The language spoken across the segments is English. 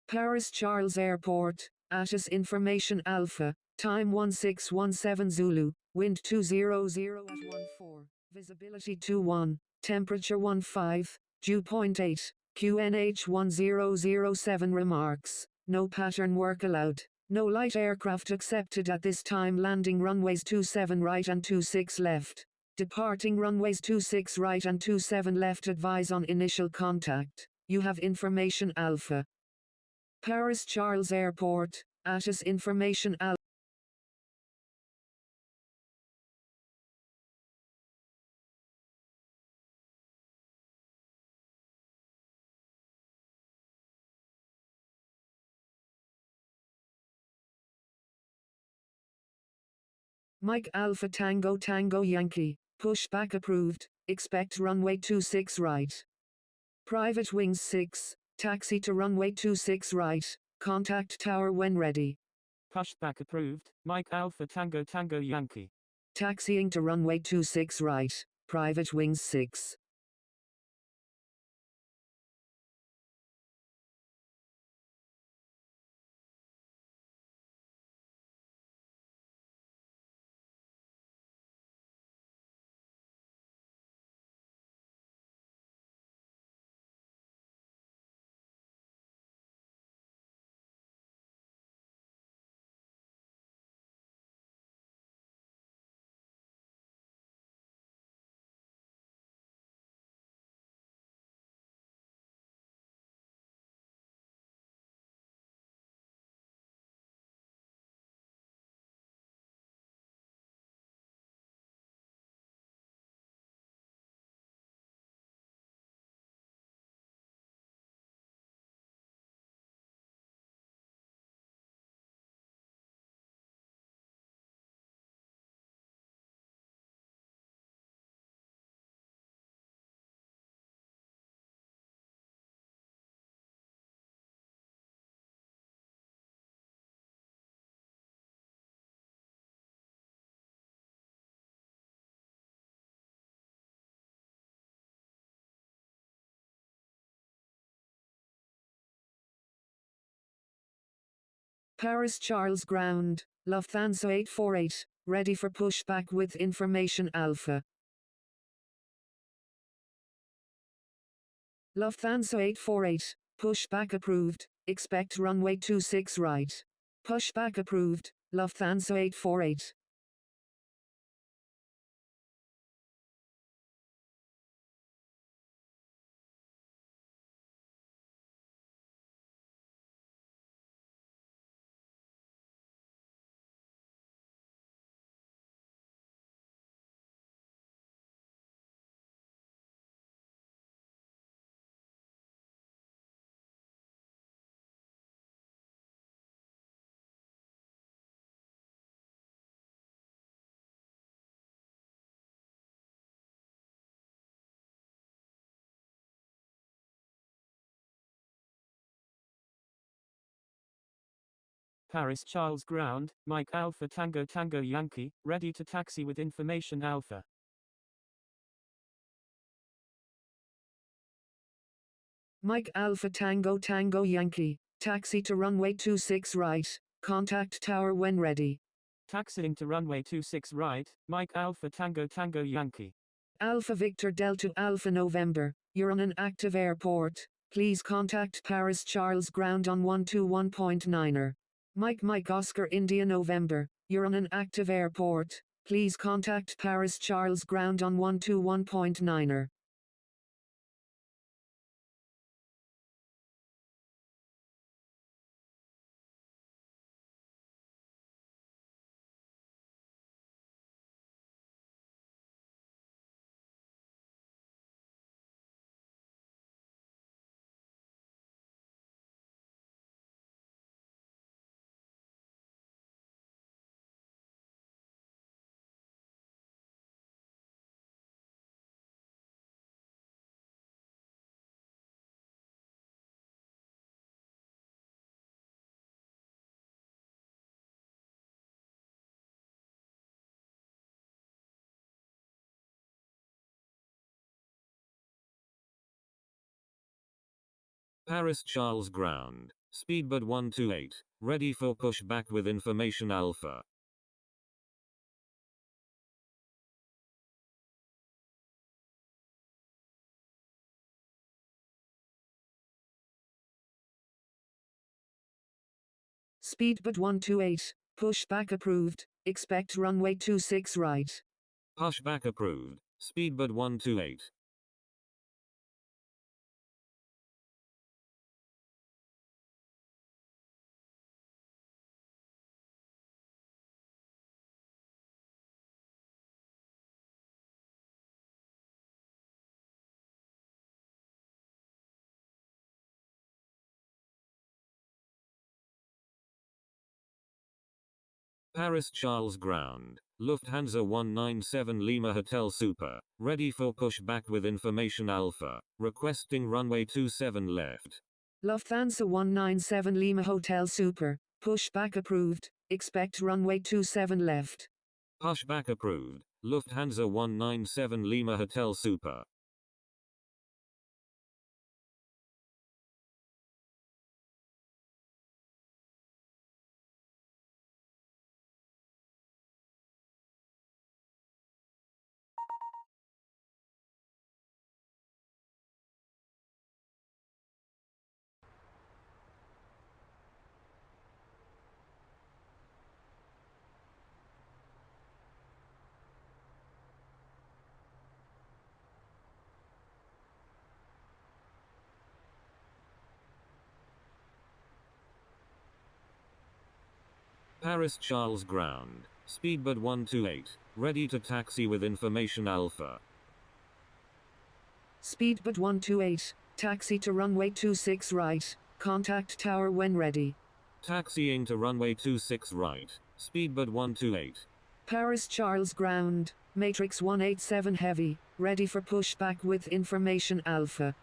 Paris Charles Airport, ATIS Information Alpha, time 1617 Zulu, wind 200 at 14, visibility 21, temperature 15, dew point 8, QNH 1007 remarks, no pattern work allowed, no light aircraft accepted at this time, landing runways 27 right and 26 left. Departing runways 26 right and 27 left, advise on initial contact. You have information Alpha. Paris Charles Airport, ATIS Information Alpha. Mike Alpha Tango Tango Yankee, pushback approved, expect runway 26 right. Private wings 6, taxi to runway 26 right, contact tower when ready. Pushback approved, Mike Alpha Tango Tango Yankee. Taxiing to runway 26 right, private wings 6. Paris Charles Ground, Lufthansa 848, ready for pushback with information Alpha. Lufthansa 848, pushback approved, expect runway 26 right. Pushback approved, Lufthansa 848. Paris Charles Ground, Mike Alpha Tango Tango Yankee, ready to taxi with information Alpha. Mike Alpha Tango Tango Yankee, taxi to runway 26 right, contact tower when ready. Taxiing to runway 26 right, Mike Alpha Tango Tango Yankee. Alpha Victor Delta Alpha November, you're on an active airport, please contact Paris Charles Ground on 121.9er. Mike Oscar India November, you're on an active airport, please contact Paris Charles Ground on 121.9er. Paris Charles Ground, Speedbird 128, ready for pushback with information alpha. Speedbird 128, pushback approved, expect runway 26 right. Pushback approved. Speedbird 128. Paris Charles ground. Lufthansa 197 Lima Hotel Super, ready for pushback with information alpha, requesting runway 27 left. Lufthansa 197 Lima Hotel Super, pushback approved, expect runway 27 left. Pushback approved. Lufthansa 197 Lima Hotel Super. Paris Charles ground. Speedbird 128, ready to taxi with information alpha. Speedbird 128, taxi to runway 26 right, contact tower when ready. Taxiing to runway 26 right. Speedbird 128. Paris Charles ground, Matrix 187 heavy, ready for pushback with information alpha.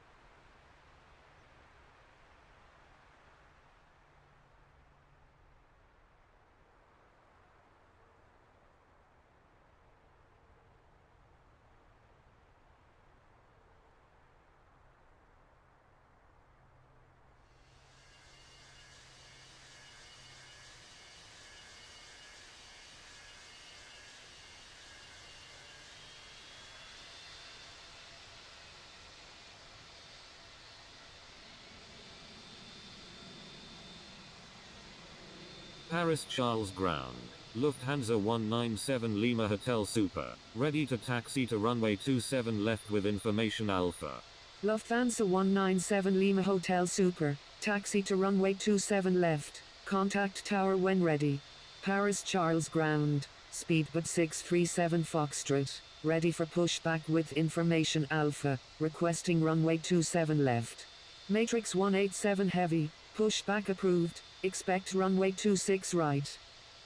Paris Charles ground. Lufthansa 197 Lima Hotel Super, ready to taxi to runway 27 left with information alpha. Lufthansa 197 Lima Hotel Super, taxi to runway 27 left, contact tower when ready. Paris Charles ground, Speedbird 637 Foxtrot, ready for pushback with information alpha, requesting runway 27 left. Matrix 187 heavy, pushback approved, expect runway 26 right.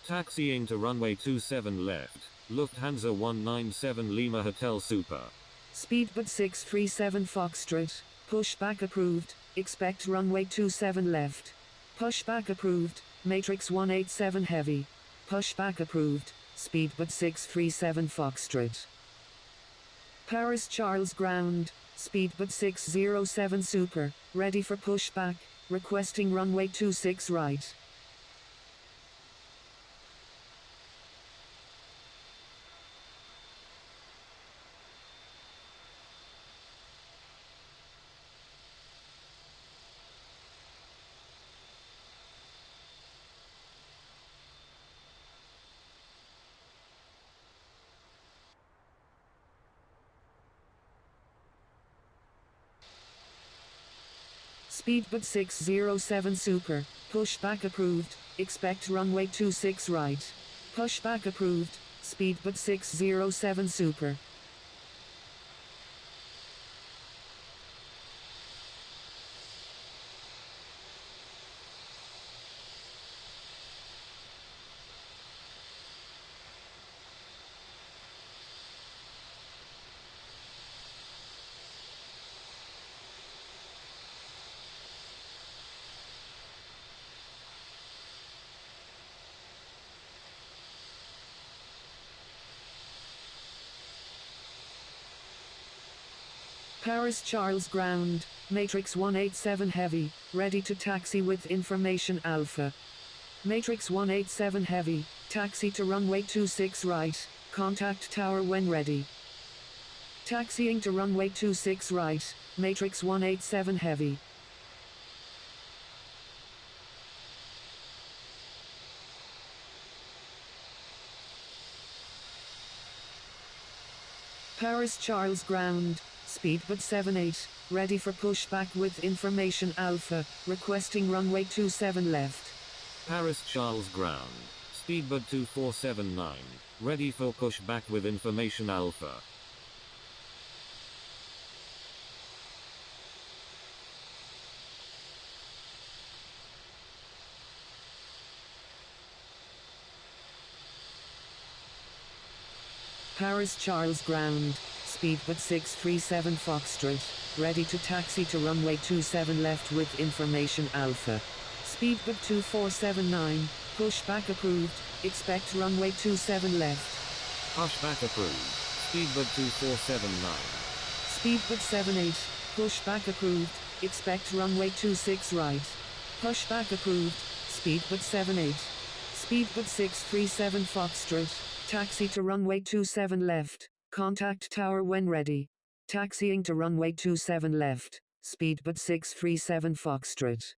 Taxiing to runway 27 left. Lufthansa 197 Lima Hotel Super. Speedbird 637 Foxtrot, pushback approved, expect runway 27 left. Pushback approved, Matrix 187 heavy. Pushback approved, Speedbird 637 Foxtrot. Paris Charles ground, Speedbird 607 Super, ready for pushback, requesting runway 26 right. Speedbird 607 Super, pushback approved, expect runway 26 right. Pushback approved, Speedbird 607 Super. Paris Charles ground, Matrix 187 heavy, ready to taxi with information Alpha. Matrix 187 heavy, taxi to runway 26 right, contact tower when ready. Taxiing to runway 26 right, Matrix 187 heavy. Paris Charles ground, speedboat 78, ready for pushback with information Alpha, requesting runway 27 left. Paris Charles ground, speedboat 2479, ready for pushback with information Alpha. Paris Charles ground, speedboat 637 Foxtrot, ready to taxi to runway 27 left with information Alpha. Speedboat 2479, pushback approved, expect runway 27 left. Pushback approved, speedboat 2479. Speedboat 78, pushback approved, expect runway 26 right. Pushback approved, speedboat 78. Speedboat 637 Foxtrot, taxi to runway 27 left, contact tower when ready. Taxiing to runway 27 left, speedboat 637 Foxtrot.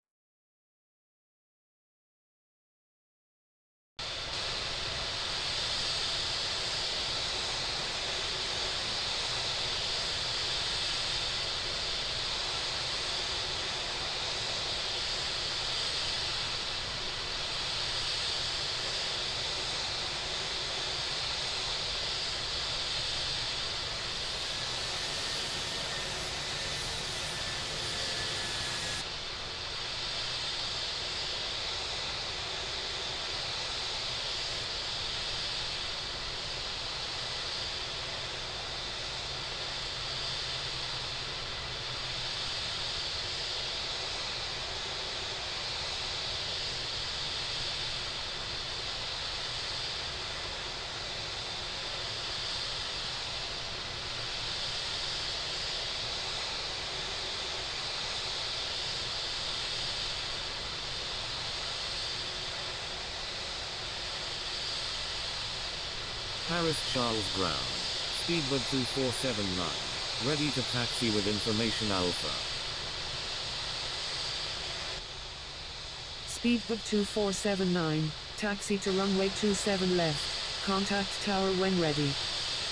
Paris Charles ground, speedboat 2479, ready to taxi with information Alpha. Speedboat 2479, taxi to runway 27 left, contact tower when ready.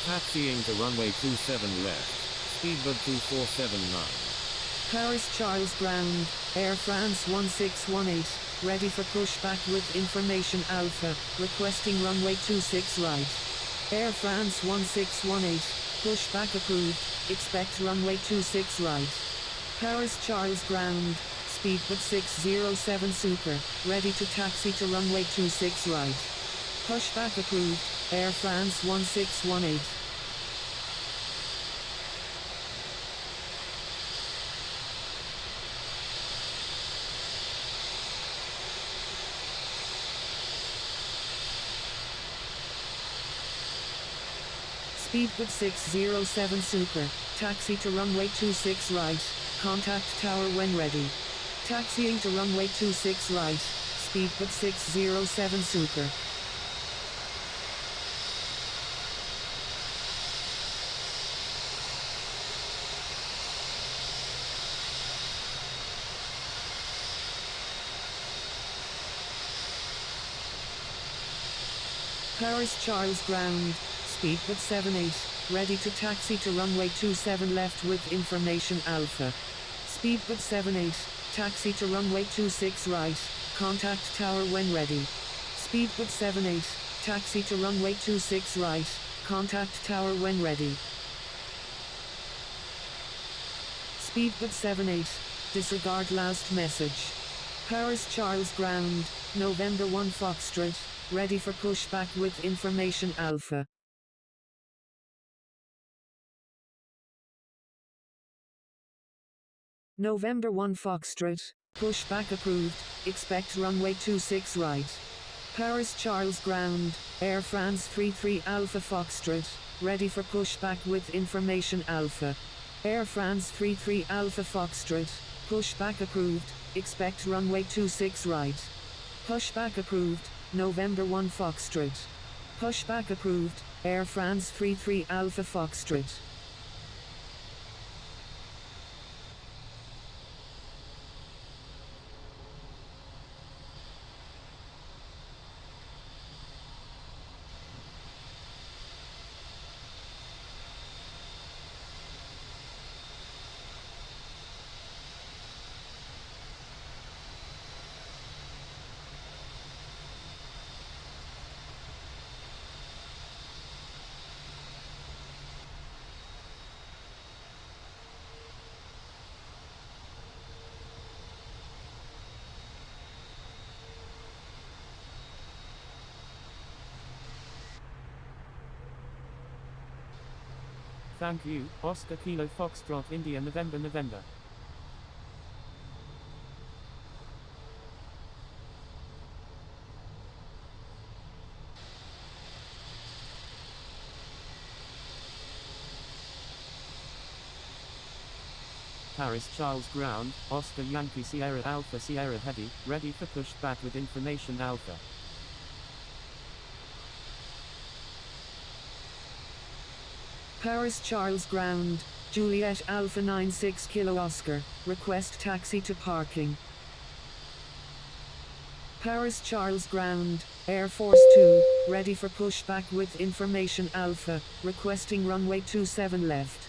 Taxiing to runway 27 left, speedboat 2479. Paris Charles ground, Air France 1618, ready for pushback with information Alpha, requesting runway 26 right. Air France 1618, pushback approved, expect runway 26 right. Paris Charles ground, speedboat 607 Super, ready to taxi to runway 26 right. Pushback approved, Air France 1618. Speedboat 607 Super, taxi to runway 26 right, contact tower when ready. Taxiing to runway 26 right, speedboat 607 Super. Paris Charles ground, speedboat 78, ready to taxi to runway 27 left with information Alpha. Speedboat 78, taxi to runway 26 right, contact tower when ready. Speedboat 78, taxi to runway 26 right, contact tower when ready. Speedboat 78, disregard last message. Paris Charles ground, November 1 Foxtrot, ready for pushback with information Alpha. November 1 Foxtrot, pushback approved, expect runway 26 right. Paris Charles ground, Air France 33 Alpha Foxtrot, ready for pushback with information Alpha. Air France 33 Alpha Foxtrot, pushback approved, expect runway 26 right. Pushback approved, November 1 Foxtrot. Pushback approved, Air France 33 Alpha Foxtrot. Thank you, Oscar Kilo Foxtrot India November. Paris Charles Ground, Oscar Yankee Sierra Alpha Sierra Heavy, ready for pushback with information Alpha. Paris Charles Ground, Juliet Alpha 96 Kilo Oscar, request taxi to parking. Paris Charles Ground, Air Force 2, ready for pushback with information Alpha, requesting runway 27 left.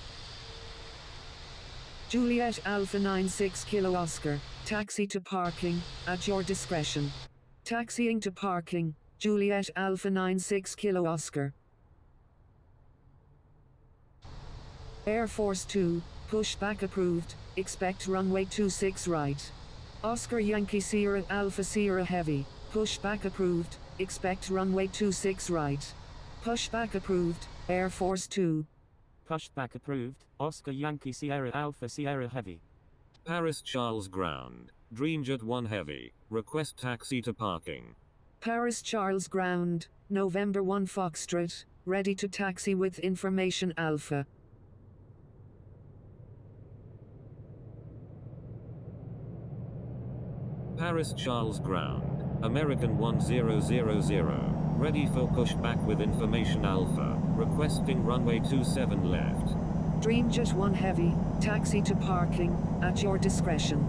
Juliet Alpha 96 Kilo Oscar, taxi to parking, at your discretion. Taxiing to parking, Juliet Alpha 96 Kilo Oscar. Air Force 2, pushback approved, expect runway 26 right. Oscar Yankee Sierra Alpha Sierra Heavy, pushback approved, expect runway 26 right. Pushback approved, Air Force 2. Pushback approved, Oscar Yankee Sierra Alpha Sierra Heavy. Paris Charles Ground, Dreamjet 1 Heavy, request taxi to parking. Paris Charles Ground, November 1 Foxtrot, ready to taxi with information Alpha. Paris Charles Ground, American 1000, ready for pushback with information Alpha, requesting runway 27 left. Dreamjet 1 Heavy, taxi to parking, at your discretion.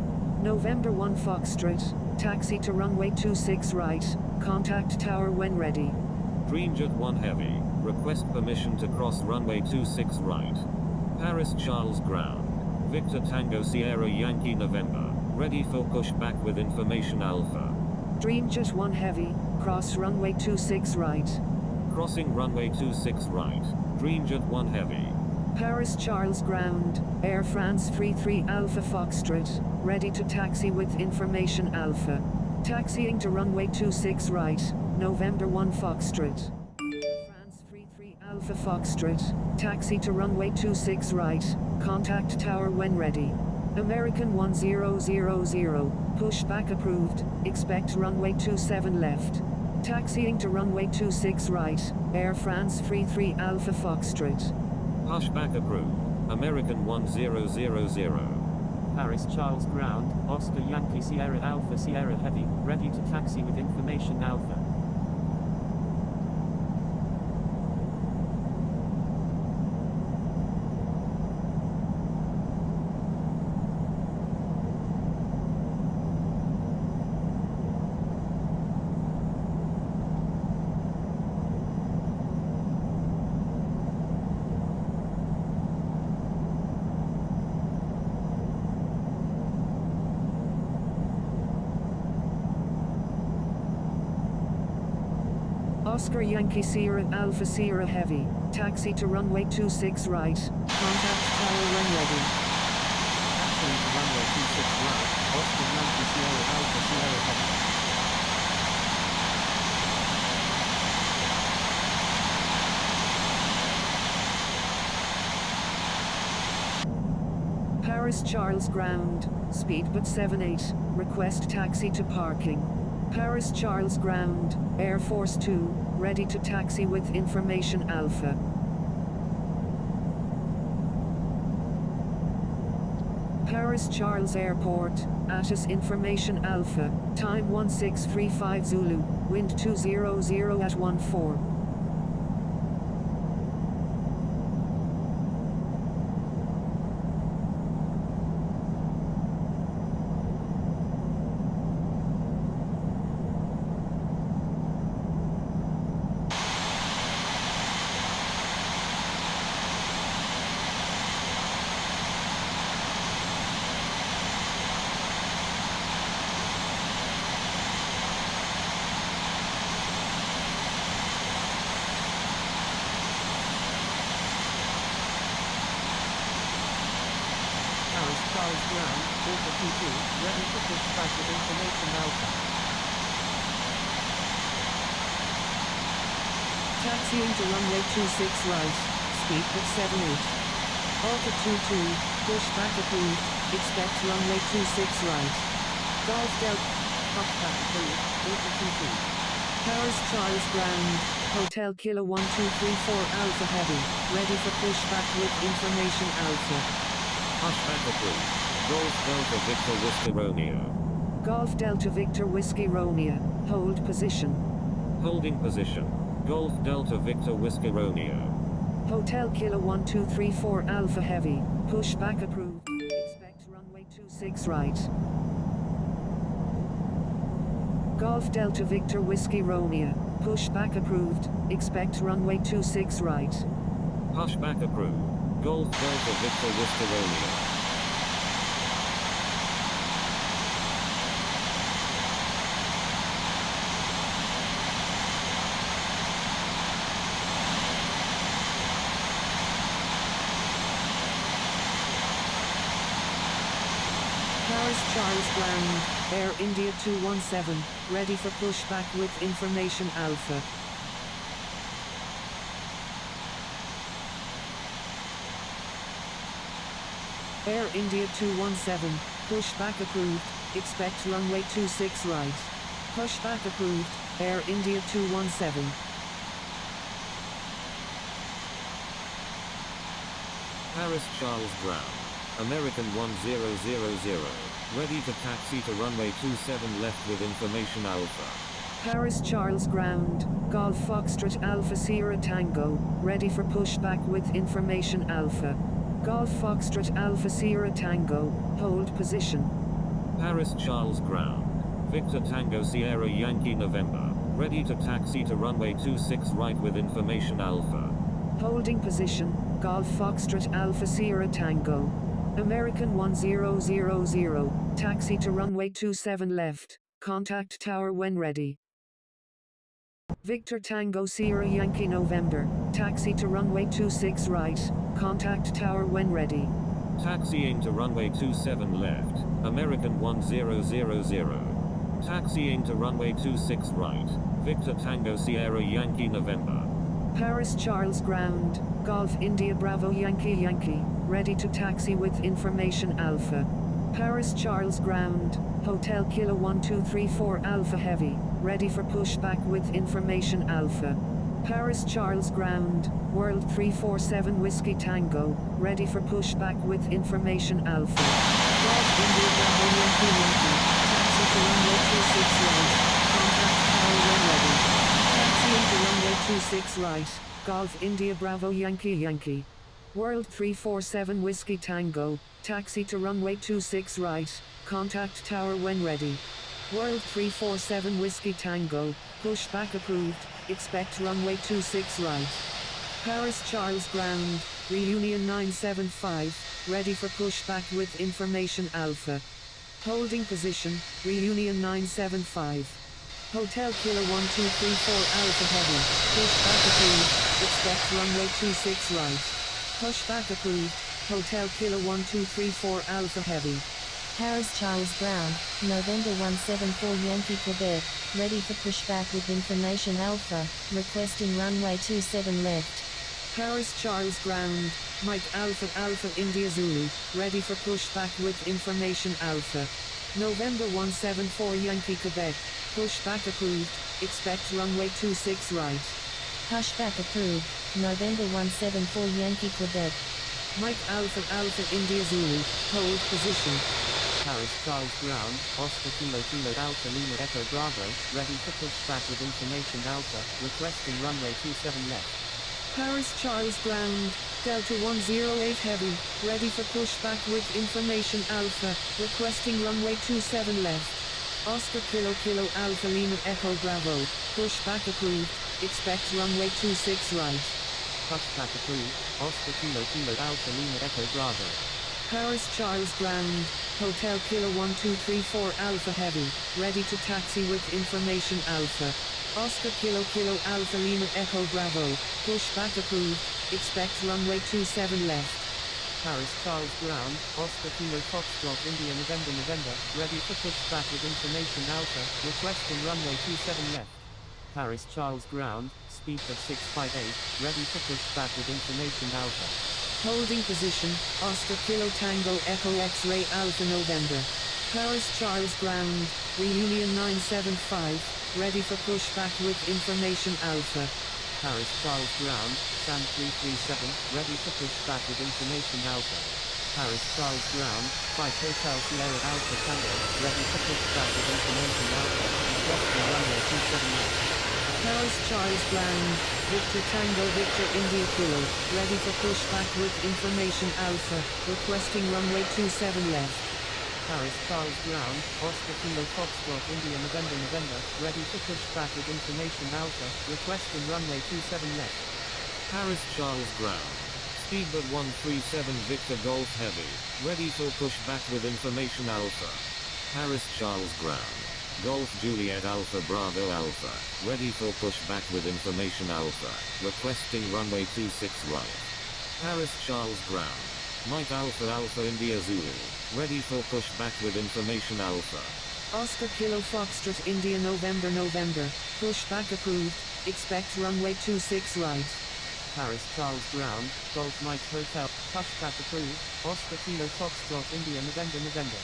November 1 Foxtrot, taxi to runway 26 right, contact tower when ready. Dreamjet 1 Heavy, request permission to cross runway 26 right. Paris Charles Ground, Victor Tango Sierra Yankee November, ready for pushback with information Alpha. Dreamjet 1 Heavy, cross runway 26 right. Crossing runway 26 right, Dreamjet 1 Heavy. Paris Charles Ground, Air France 33 Alpha Foxtrot, ready to taxi with information Alpha. Taxiing to runway 26 right, November 1 Foxtrot. Air France 33 Alpha Foxtrot, taxi to runway 26 right, contact tower when ready. American 1000, pushback approved, expect runway 27 left. Taxiing to runway 26 right, Air France 33 Alpha Foxtrot. Pushback approved, American 1000. Paris Charles Ground, Oscar Yankee Sierra Alpha Sierra Heavy, ready to taxi with information Alpha. Oscar Yankee Sierra Alpha Sierra Heavy, taxi to runway 26 right, contact tower when ready. Taxiing to runway 26 right, Oscar Yankee Sierra Alpha Sierra Heavy. Paris Charles Ground, speedboat 78, request taxi to parking. Paris Charles Ground, Air Force 2, ready to taxi with information Alpha. Paris Charles Airport, ATIS Information Alpha, time 1635 Zulu, wind 200 at 14. Charles Ground, Alpha 22, ready for pushback with information Alpha. Taxiing to runway 26 right, speed at 78. Alpha 22, pushback approved, expect runway 26 right. Golf Delta, Pushback approved, Alpha 22. Paris Charles Ground, Hotel Kilo 1234 Alpha Heavy, ready for pushback with information Alpha. Pushback approved. Golf Delta Victor Whiskey Romeo. Golf Delta Victor Whiskey Romeo, hold position. Holding position. Golf Delta Victor Whiskey Romeo. Hotel Kilo 1234 Alpha Heavy, pushback approved, expect runway 26 right. Golf Delta Victor Whiskey Romeo, pushback approved, expect runway 26 right. Pushback approved. Golf Delta Victor Whiskey Romeo. Paris Charles Ground, Air India 217, ready for pushback with information Alpha. Air India 217, pushback approved, expect runway 26 right. Pushback approved, Air India 217. Paris Charles Ground, American 1000, ready to taxi to runway 27 left with information Alpha. Paris Charles Ground, Golf Foxtrot Alpha Sierra Tango, ready for pushback with information Alpha. Golf Foxtrot Alpha Sierra Tango, hold position. Paris Charles Ground, Victor Tango Sierra Yankee November, ready to taxi to runway 26 right with information Alpha. Holding position, Golf Foxtrot Alpha Sierra Tango. American 1000, taxi to runway 27 left, contact tower when ready. Victor Tango Sierra Yankee November, taxi to runway 26 right, contact tower when ready. Taxiing to runway 27 left, American 1000. Taxiing to runway 26 right, Victor Tango Sierra Yankee November. Paris Charles Ground, Golf India Bravo Yankee Yankee, ready to taxi with information Alpha. Paris Charles Ground, Hotel Kilo 1234 Alpha Heavy, ready for pushback with information Alpha. Paris Charles Ground, World 347 Whiskey Tango, ready for pushback with information Alpha. Golf India Bravo Yankee Yankee, taxi to runway 26 right, contact tower when ready. Taxiing to runway 26 right, Golf India Bravo Yankee Yankee. World 347 Whiskey Tango, taxi to runway 26 right, contact tower when ready. World 347 Whiskey Tango, pushback approved, expect runway 26 right. Paris Charles Ground, Reunion 975, ready for pushback with information Alpha. Holding position, Reunion 975. Hotel Kilo 1234 Alpha Heavy, pushback approved, expect runway 26 right. Pushback approved, Hotel Kilo 1234 Alpha Heavy. Paris Charles Ground, November 174 Yankee Quebec, ready for pushback with information Alpha, requesting runway 27 left. Paris Charles Ground, Mike Alpha Alpha India Zulu, ready for pushback with information Alpha. November 174 Yankee Quebec, pushback approved, expect runway 26 right. Pushback approved, November 174 Yankee Quebec. Mike Alpha Alpha India Zulu, hold position. Paris Charles ground, Oscar Kilo Kilo Alpha Lima Echo Bravo, ready for pushback with information Alpha, requesting runway 27 left. Paris Charles ground, Delta 108 heavy, ready for pushback with information Alpha, requesting runway 27 left. Oscar Kilo Kilo Alpha Lima Echo Bravo, pushback approved, expect runway 26 right. Pushback approved, Oscar Kilo Kilo Alpha Lima Echo Bravo. Paris Charles ground, Hotel Kilo 1234 Alpha heavy, ready to taxi with information Alpha. Oscar Kilo Kilo Alpha Lima Echo Bravo, pushback approved, expect runway 27 left. Paris Charles ground, Oscar Kilo Foxtrot India November November, ready for pushback with information Alpha, requesting runway 27 left. Paris Charles ground, speed of 658, ready for pushback with information Alpha. Holding position, Oscar Kilo Tango Echo X-Ray Alpha November. Paris Charles ground, Reunion 975, ready for pushback with information Alpha. Paris Charles ground, San 337, ready for pushback with information Alpha. Paris Charles ground, 5 Hotel Sierra Alpha Tango, ready for pushback with information Alpha, requesting runway 27 left. Paris Charles ground, Victor Tango Victor India Kilo, ready for pushback with information Alpha, requesting runway 27 left. Paris Charles ground, Oscar Kilo Foxtrot India November November, ready for pushback with information Alpha, requesting runway 27 left. Paris Charles ground. Speedbird 137 Victor Golf Heavy, ready for pushback with information Alpha. Paris Charles ground. Golf Juliet Alpha Bravo Alpha, ready for pushback with information Alpha, requesting runway 26 right. Paris Charles ground. Mike Alpha Alpha India Zulu, ready for pushback with information Alpha. Oscar Kilo Foxtrot India November November, pushback approved, expect runway 26 right. Paris Charles ground, Golf Mike Hotel, pushback approved, Oscar Kilo Foxtrot India November November.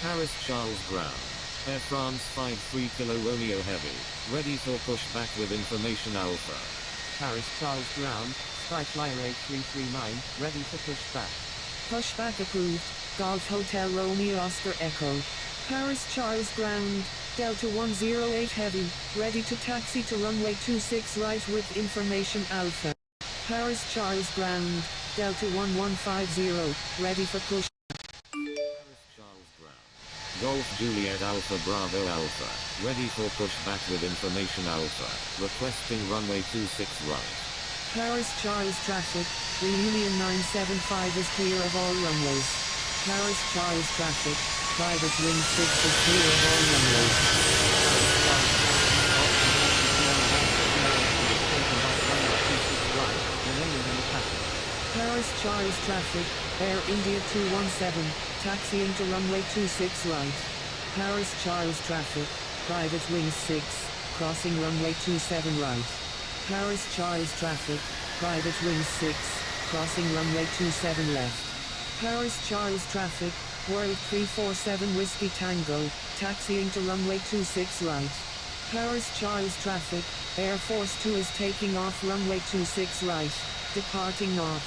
Paris Charles ground. Air France 53 Kilo Romeo Heavy, ready for pushback with information Alpha. Paris Charles ground, Skyflyer 8339, ready for pushback. Pushback approved, Golf Hotel Romeo Oscar Echo. Paris Charles ground, Delta 108 heavy, ready to taxi to runway 26 right with information Alpha. Paris Charles ground, Delta 1150, ready for push. Paris Charles ground. Golf Juliet Alpha Bravo Alpha, ready for pushback with information Alpha, requesting runway 26 right. Paris Charles traffic, Reunion 975 is clear of all runways. Paris Charles traffic, private wing 6 is clear of all runways. Paris Charles traffic, Air India 217, taxiing to runway 26 right. Paris Charles traffic, private wing 6, crossing runway 27 right. Paris Charles traffic, private wing 6, crossing runway 27 left. Paris Charles traffic, World 347 Whiskey Tango, taxiing to runway 26 right. Paris Charles traffic, Air Force 2 is taking off runway 26 right, departing north.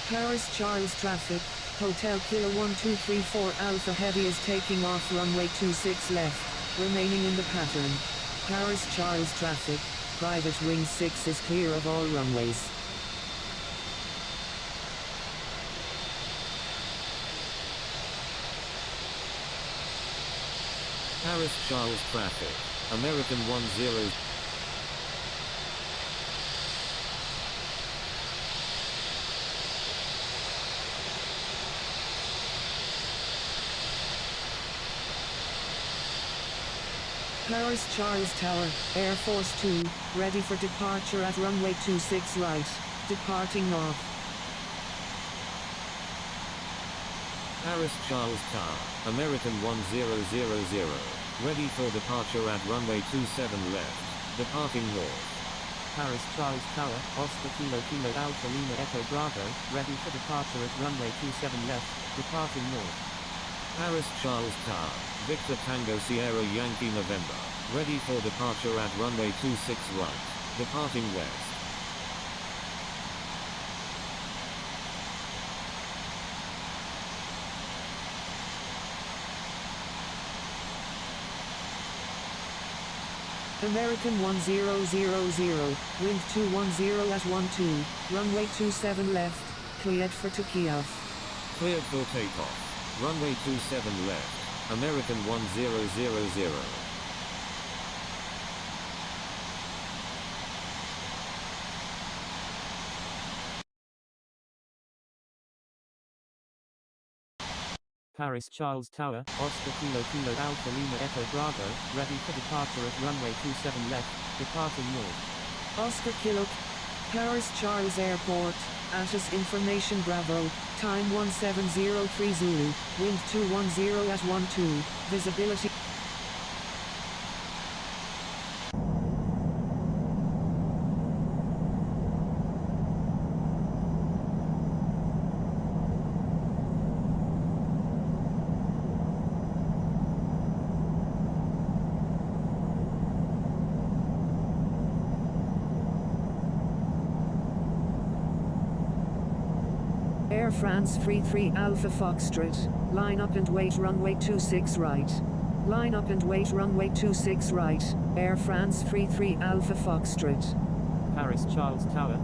Paris Charles traffic, Hotel Kilo 1234 Alpha Heavy is taking off runway 26 left, remaining in the pattern. Paris Charles traffic, private wing 6 is clear of all runways. Paris Charles traffic, American 10. Paris Charles Tower, Air Force 2, ready for departure at runway 26 right, departing north. Paris Charles Tower, American 1000, ready for departure at runway 27 left, departing north. Paris Charles Tower, Oscar Kilo Kilo Alpha Lima Echo Bravo, ready for departure at runway 27 left, departing north. Paris Charles Tower, Victor Tango Sierra Yankee November, ready for departure at runway 26 right, departing west. American 1000, wind 210 at 12, runway 27 left, cleared for takeoff. Cleared for takeoff. Runway 27 left, American 1000. Paris Charles Tower, Oscar Kilo Kilo Alpha Lima Echo Bravo, ready for departure at runway 27 left, departing north. Oscar Kilo, Paris Charles Airport, ATIS Information Bravo, time 1703 Zulu, wind 210 at 12, visibility. Air France 33 Alpha Foxtrot, line up and wait runway 26 right. Line up and wait runway 26 right, Air France 33 Alpha Foxtrot. Paris Charles Tower.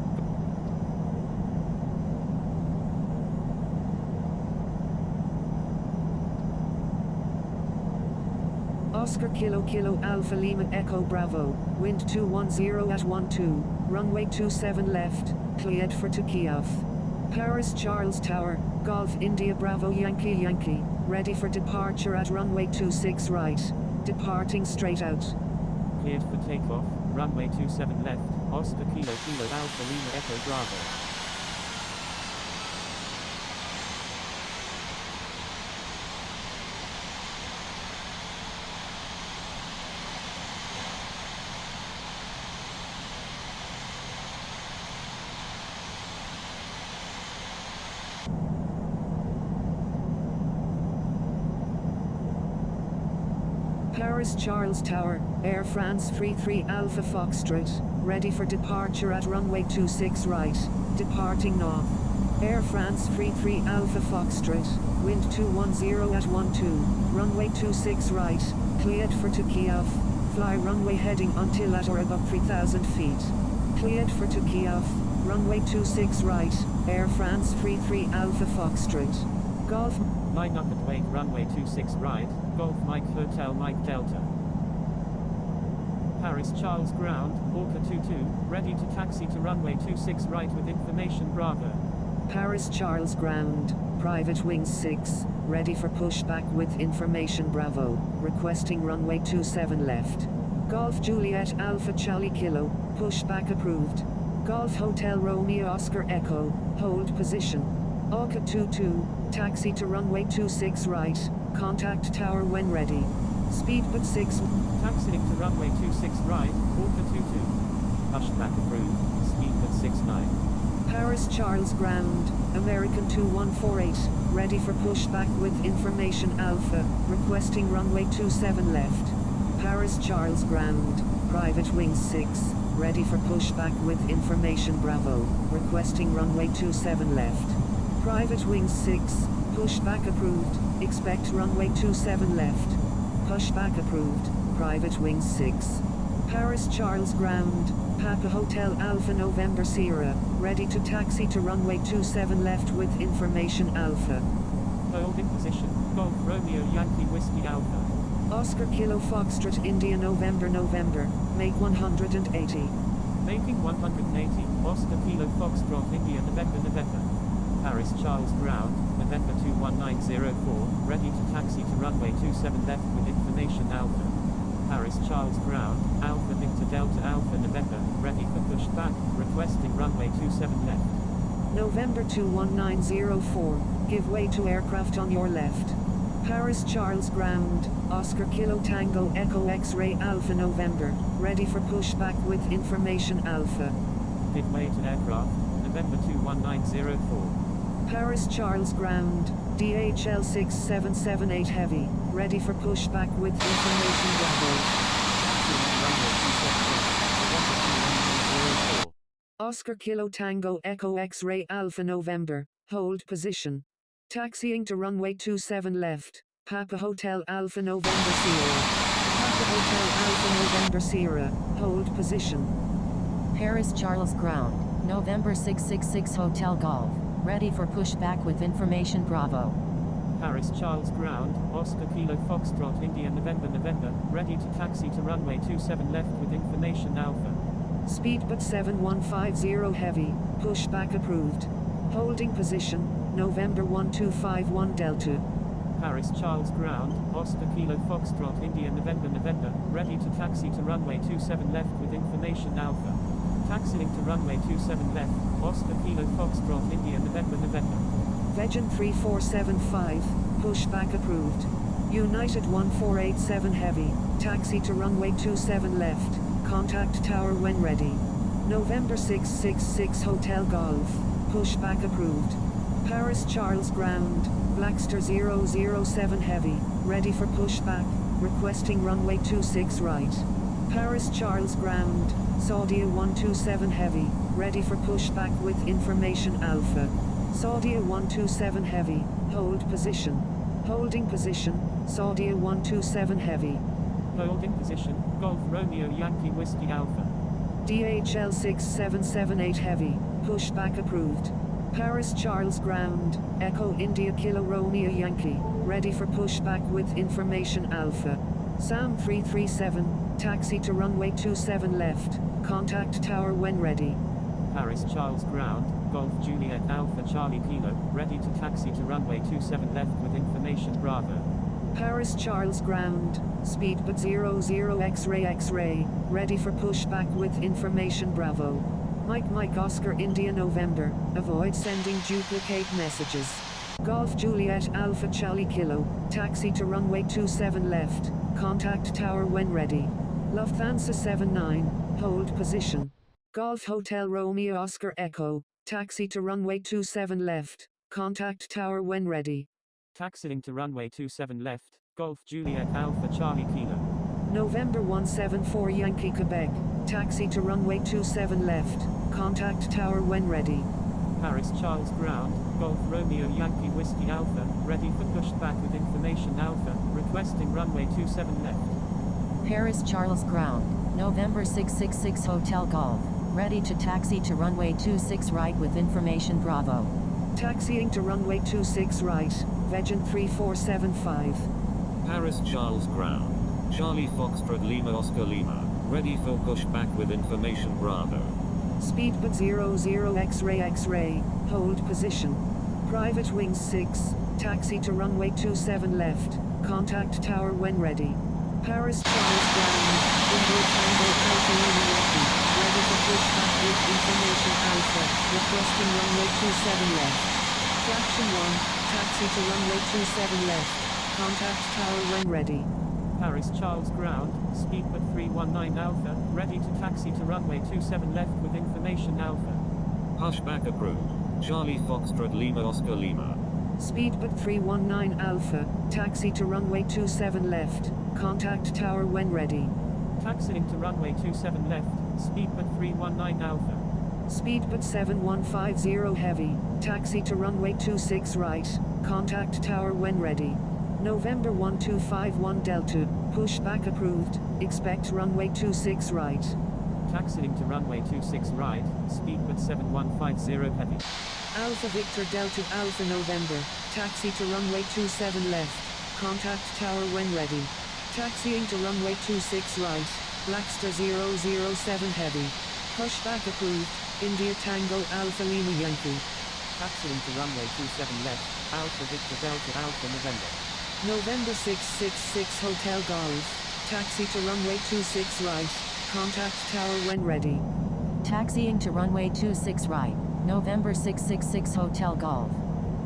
Oscar Kilo Kilo Alpha Lima Echo Bravo, wind 210 at 12, runway 27 left, cleared for takeoff. Paris Charles Tower, Golf India Bravo Yankee Yankee, ready for departure at runway 26 right, departing straight out. Cleared for takeoff, runway 27 left, Oscar Kilo Kilo Alpha Lima Echo Bravo. Paris Charles Tower, Air France 33 Alpha Foxtrot, ready for departure at runway 26 right, departing north. Air France 33 Alpha Foxtrot, wind 210 at 12, runway 26 right, cleared for takeoff, fly runway heading until at or above 3,000 feet. Cleared for takeoff, runway 26 right, Air France 33 Alpha Foxtrot. Golf. Line up and wait runway 26 right, Golf Mike Hotel Mike Delta. Paris Charles Ground, Orca 22, ready to taxi to runway 26 right with information Bravo. Paris Charles Ground, Private Wings 6, ready for pushback with information Bravo, requesting runway 27 left. Golf Juliet Alpha Charlie Kilo, pushback approved. Golf Hotel Romeo Oscar Echo, hold position. Orca 22, taxi to runway 26 right, contact tower when ready. Speedbird 6. Taxiing to runway 26 right, Orca 22. Pushback approved, Speedbird 69. Paris Charles Ground, American 2148, ready for pushback with information Alpha, requesting runway 27 left. Paris Charles Ground, Private Wings 6, ready for pushback with information Bravo, requesting runway 27 left. Private Wings 6, pushback approved, expect runway 27 left. Pushback approved, Private Wings 6. Paris Charles Ground, Papa Hotel Alpha November Sierra, ready to taxi to runway 27 left with information Alpha. Holding position, Golf Romeo Yankee Whiskey Alpha. Oscar Kilo Foxtrot India November November, make 180. Making 180, Oscar Kilo Foxtrot India November November. Paris Charles Ground, November 21904, ready to taxi to runway 27 left with information Alpha. Paris Charles Ground, Alpha Victor Delta Alpha November, ready for pushback, requesting runway 27 left. November 21904, give way to aircraft on your left. Paris Charles Ground, Oscar Kilo Tango Echo X-Ray Alpha November, ready for pushback with information Alpha. Give way to aircraft, November 21904. Paris Charles Ground, DHL 6778 Heavy, ready for pushback with information Bravo. Oscar Kilo Tango Echo X-Ray Alpha November, hold position. Taxiing to runway 27 left, Papa Hotel Alpha November Sierra. Papa Hotel Alpha November Sierra, hold position. Paris Charles Ground, November 666 Hotel Golf, ready for pushback with information Bravo. Paris Charles Ground, Oscar Kilo Foxtrot India November, ready to taxi to runway 27 left with information Alpha. Speedbird 7150 heavy, pushback approved. Holding position, November 1251 Delta. Paris Charles Ground, Oscar Kilo Foxtrot India November, ready to taxi to runway 27 left with information Alpha. Taxiing to runway 27 left, Oscar Kilo Foxtrot India November. Vegan 3475, pushback approved. United 1487 heavy, taxi to runway 27 left, contact tower when ready. November 666 Hotel Golf, pushback approved. Paris Charles Ground, Blackster 007 heavy, ready for pushback, requesting runway 26 right. Paris Charles Ground, Saudia 127 heavy, ready for pushback with information Alpha. Saudia 127 heavy, hold position. Holding position, Saudia 127 heavy. Holding position, Golf Romeo Yankee Whiskey Alpha. DHL 6778 heavy, pushback approved. Paris Charles Ground, Echo India Kilo Romeo Yankee, ready for pushback with information Alpha. Sam 337, taxi to runway 27 left, contact tower when ready. Paris Charles Ground, Golf Juliet Alpha Charlie Kilo, ready to taxi to runway 27 left with information Bravo. Paris Charles Ground, Speedbird 00 X-ray, ready for pushback with information Bravo. Mike Oscar India November, avoid sending duplicate messages. Golf Juliet Alpha Charlie Kilo, taxi to runway 27 left, contact tower when ready. Lufthansa 79, hold position. Golf Hotel Romeo Oscar Echo, taxi to runway 27 left, contact tower when ready. Taxiing to runway 27 left, Golf Juliet Alpha Charlie Kilo. November 174 Yankee Quebec, taxi to runway 27 left, contact tower when ready. Paris Charles Ground, Golf Romeo Yankee Whiskey Alpha, ready for pushback with information Alpha, requesting runway 27 left. Paris Charles Ground, November 666 Hotel Golf, ready to taxi to runway 26 right with information Bravo. Taxiing to runway 26 right, Vegan 3475. Paris Charles Ground, Charlie Foxtrot Lima Oscar Lima, ready for pushback with information Bravo. Speedbird 00 X-ray, hold position. Private Wings 6, taxi to runway 27 left, contact tower when ready. Paris Charles Ground, India Tango Alpha Lima Yankee, ready for pushback with information Alpha, requesting runway 27 left. Fraction 1, taxi to runway 27 left, contact tower when ready. Paris Charles Ground, Speedbird 319 Alpha, ready to taxi to runway 27 left with information Alpha. Pushback approved. Charlie Foxtrot Lima Oscar Lima. Speedbird 319 Alpha, taxi to runway 27 left, contact tower when ready. Taxiing to runway 27 left, Speedbird 319 Alpha. Speedbird 7150 heavy, taxi to runway 26 right, contact tower when ready. November 1251 Delta, pushback approved, expect runway 26 right. Taxiing to runway 26 right, Speedbird 7150 heavy. Alpha Victor Delta Alpha November, taxi to runway 27 left, contact tower when ready. Taxiing to runway 26 right, Blackster 007 heavy. Pushback approved, India Tango Alpha Lima Yankee. Taxiing to runway 27 left, Alpha Victor Delta Alpha November. November 666 Hotel Golf, taxi to runway 26 right, contact tower when ready. Taxiing to runway 26 right, November 666 Hotel Golf.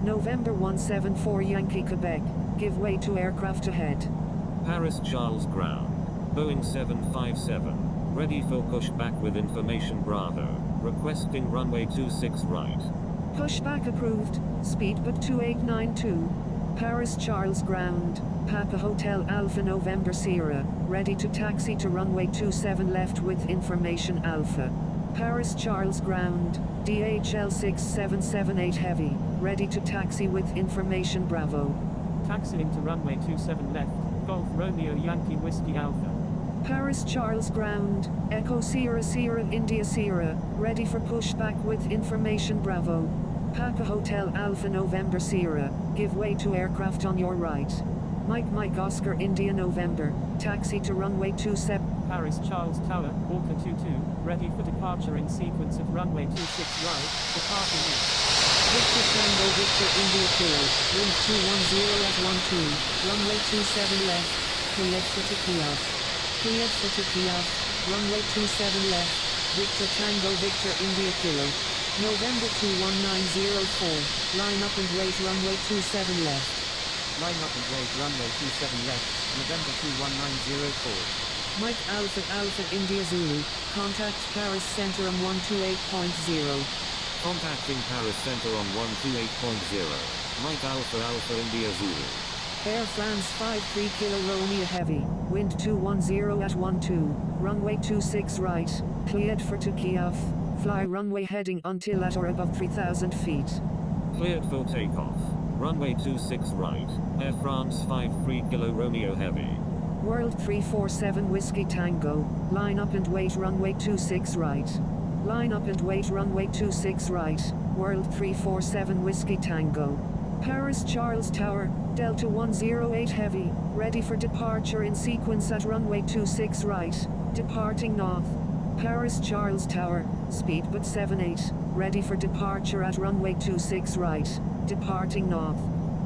November 174 Yankee Quebec, give way to aircraft ahead. Paris Charles Ground, Boeing 757, ready for pushback with information Bravo, requesting runway 26 right. Pushback approved, Speedbird 2892. Paris Charles Ground, Papa Hotel Alpha November Sierra, ready to taxi to runway 27 left with information Alpha. Paris Charles Ground, DHL 6778 heavy, ready to taxi with information Bravo. Taxiing to runway 27 left, Golf Romeo Yankee Whiskey Alpha. Paris Charles Ground, Echo Sierra Sierra India Sierra, ready for pushback with information Bravo. Papa Hotel Alpha November Sierra, give way to aircraft on your right. Mike Oscar India November, taxi to runway 27. Paris Charles Tower, Orca 22, ready for departure in sequence at runway 26 right, departing east. Victor Tango Victor India Kilo, wind 210 at 12, runway 27 left, cleared for Kiev. Cleared for Kiev, runway 27 left, Victor Tango Victor India Kilo. November 21904, line up and wait runway 27 left. Line up and wait runway 27 left, November 21904. Mike Alpha Alpha India Zulu, contact Paris Center on 128.0. Contacting Paris Center on 128.0. Mike Alpha Alpha India Zulu. Air France 53 Kilo Romeo Heavy, wind 210 at 12, runway 26 right, cleared for Kiev, fly runway heading until at or above 3,000 feet. Cleared for takeoff. Runway 26 right, Air France 53 Kilo Romeo Heavy. World 347 Whiskey Tango, line up and wait runway 26 right. Line up and wait runway 26 right, World 347 Whiskey Tango. Paris Charles Tower, Delta 108 Heavy, ready for departure in sequence at runway 26 right, departing north. Paris Charles Tower, speedboat 78, ready for departure at runway 26 right, departing north.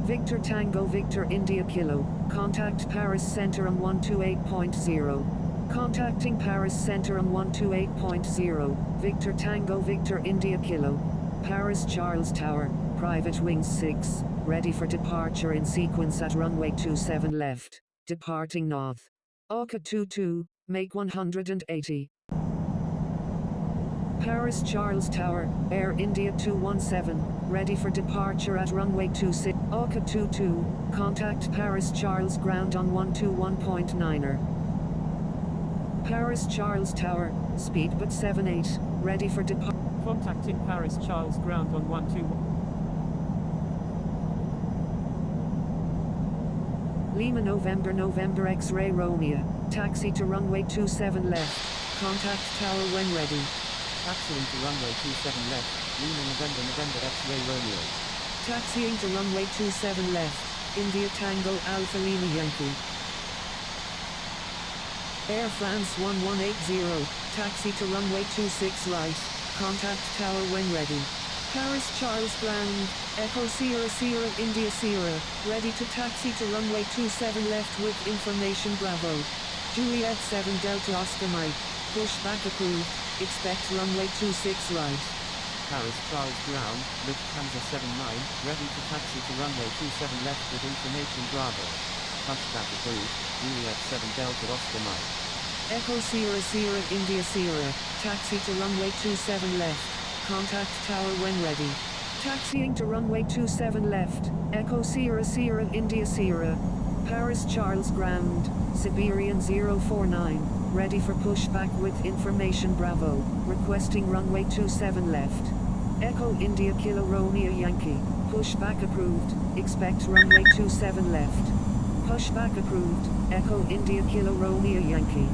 Victor Tango Victor India Kilo, contact Paris Center on 128.0. Contacting Paris Center on 128.0, Victor Tango Victor India Kilo. Paris Charles Tower, private wings 6, ready for departure in sequence at runway 27 left, departing north. Orca 22, make 180. Paris Charles Tower, Air India 217, ready for departure at runway 26. Orca 22, contact Paris Charles Ground on 121.9er. Paris Charles Tower, speedboat 78, ready for departure. Contacting Paris Charles Ground on 121. Lima November X-ray Romeo, taxi to runway 27 left, contact tower when ready. Taxiing to runway 27 left, Lima November X-ray Romeo. Taxiing to runway 27 left, India Tango Alpha Lima Yankee. Air France 1180, taxi to runway 26 right, contact tower when ready. Paris Charles Ground, Echo Sierra Sierra India Sierra, ready to taxi to runway 27 left with information Bravo. Juliet 7 Delta Oscar Mike, pushback approved, expect runway 26 right. Paris Charles Ground, Lufthansa 79, ready to taxi to runway 27 left with information Bravo. Pushback approved, Juliet 7 Delta Oscar Mike. Echo Sierra Sierra India Sierra, taxi to runway 27 left, contact tower when ready. Taxiing to runway 27 left, Echo Sierra Sierra India Sierra. Paris Charles Ground, Siberian 049, ready for pushback with information Bravo, requesting runway 27 left. Echo India Kilo Romeo Yankee, pushback approved, expect runway 27 left. Pushback approved, Echo India Kilo Romeo Yankee.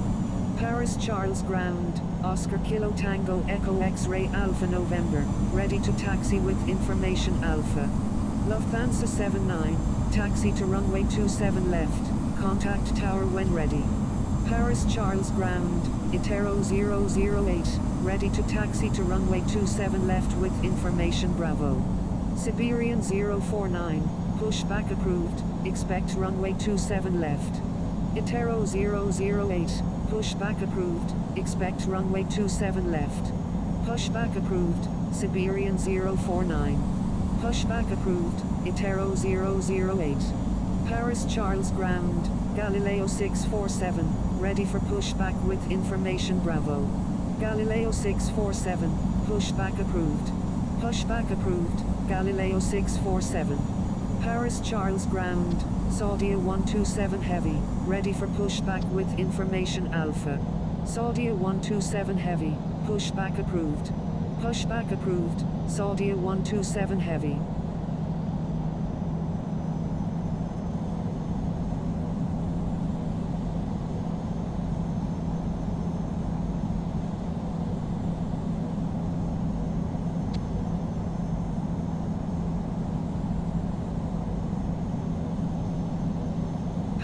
Paris Charles Ground, Oscar Kilo Tango Echo X-Ray Alpha November, ready to taxi with information Alpha. Lufthansa 79, taxi to runway 27 left, contact tower when ready. Paris Charles Ground, Itero 008, ready to taxi to runway 27 left with information Bravo. Siberian 049, pushback approved, expect runway 27 left. Itero 008, pushback approved, expect runway 27 left. Pushback approved, Siberian 049. Pushback approved, Itero 008. Paris Charles Ground, Galileo 647, ready for pushback with information Bravo. Galileo 647, pushback approved. Pushback approved, Galileo 647. Paris Charles Ground, Saudia 127 Heavy, ready for pushback with information Alpha. Saudia 127 Heavy, pushback approved. Pushback approved, Saudia 127 Heavy.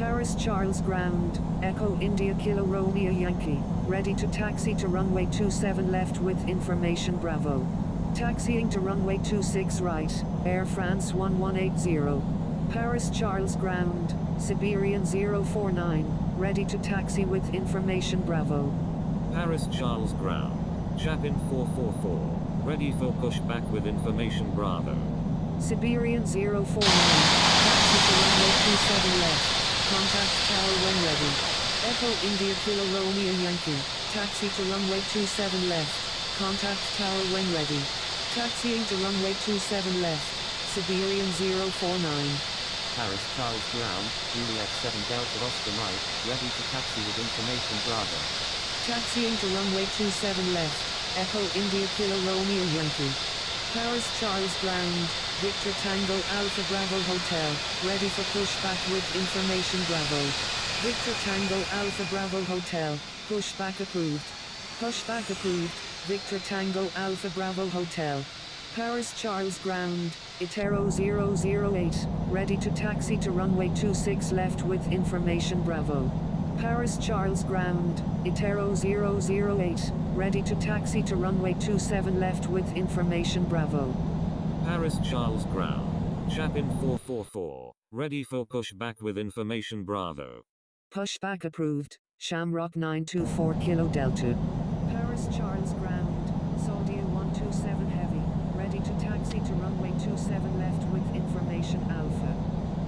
Paris Charles ground, Echo India Kilo Romeo Yankee, ready to taxi to runway 27 left with information Bravo. Taxiing to runway 26 right, Air France 1180. Paris Charles ground, Siberian 049, ready to taxi with information Bravo. Paris Charles ground, Chapin 444, ready for pushback with information Bravo. Siberian 049, taxi to runway 27 left, contact tower when ready. Echo India Kilo Romeo Yankee, taxi to runway 27 left, contact tower when ready. Taxiing to runway 27 left, Siberian 049. Paris Charles ground, Juliet 7 Delta Oscar Mike, ready to taxi with information Bravo. Taxiing to runway 27 left, Echo India Kilo Romeo Yankee. Paris Charles ground, Victor Tango Alpha Bravo Hotel, ready for pushback with information Bravo. Victor Tango Alpha Bravo Hotel, pushback approved. Pushback approved, Victor Tango Alpha Bravo Hotel. Paris Charles ground, Itero 008, ready to taxi to runway 26 left with information Bravo. Paris Charles ground, Itero 008, ready to taxi to runway 27 left with information Bravo. Paris Charles ground, Chapin 444, ready for pushback with information Bravo. Pushback approved, Shamrock 924 Kilo Delta. Paris Charles ground, Saudia 127 Heavy, ready to taxi to runway 27 left with information Alpha.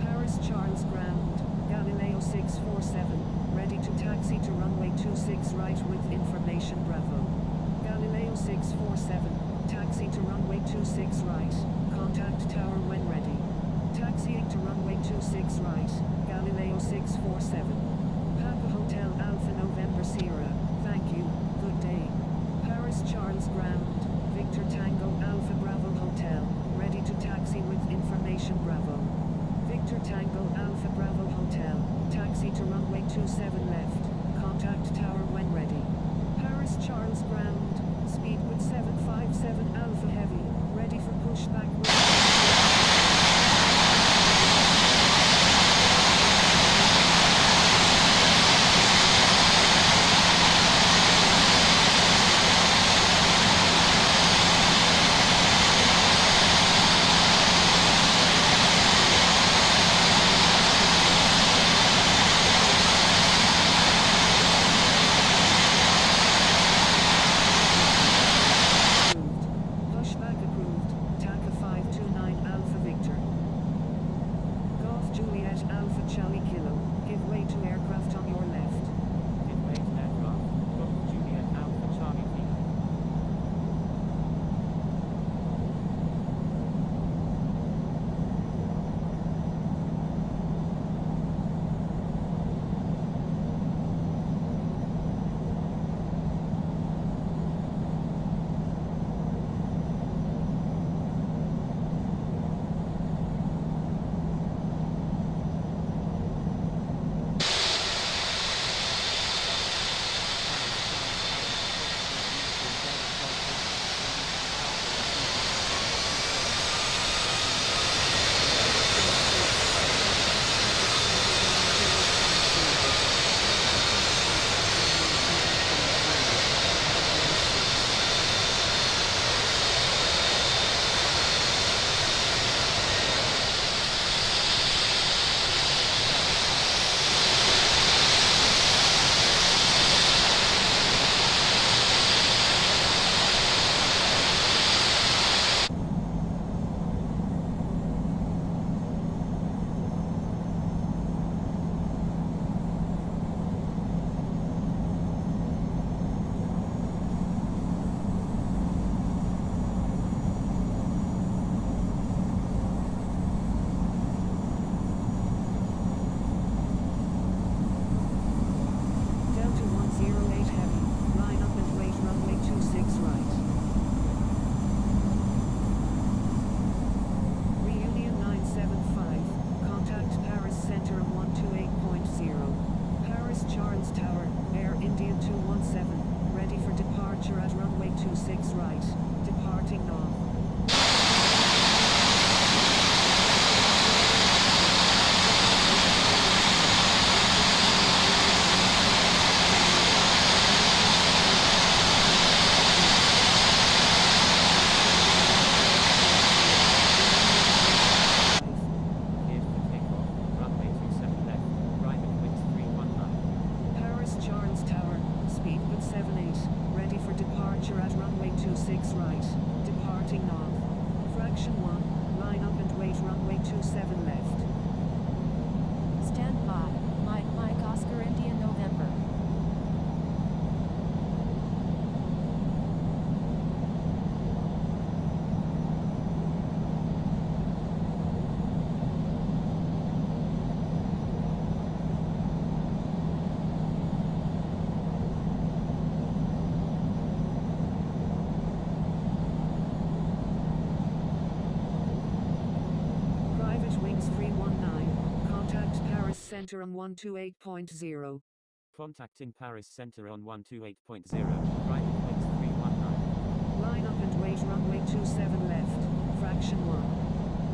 Paris Charles ground, Galileo 647, ready to taxi to runway 26 right with information Bravo. Galileo 647, taxi to runway 26 right, contact tower when ready. Taxiing to runway 26 right, Galileo 647. Papa Hotel Alpha November Sierra, thank you, good day. Paris Charles ground, Victor Tango Alpha Bravo Hotel, ready to taxi with information Bravo. Victor Tango Alpha Bravo Hotel, taxi to runway 27 left, contact tower when ready. Paris Charles ground, speed with 757 Alpha Heavy, ready for pushback with 26 right, departing north. Fraction 1, line up and wait runway 27 left. Stand by. Mike Oscar India November. Center on 128.0. Contacting Paris Center on 128.0. Private Wings 319. Line up and wait runway 27 left. Fraction 1.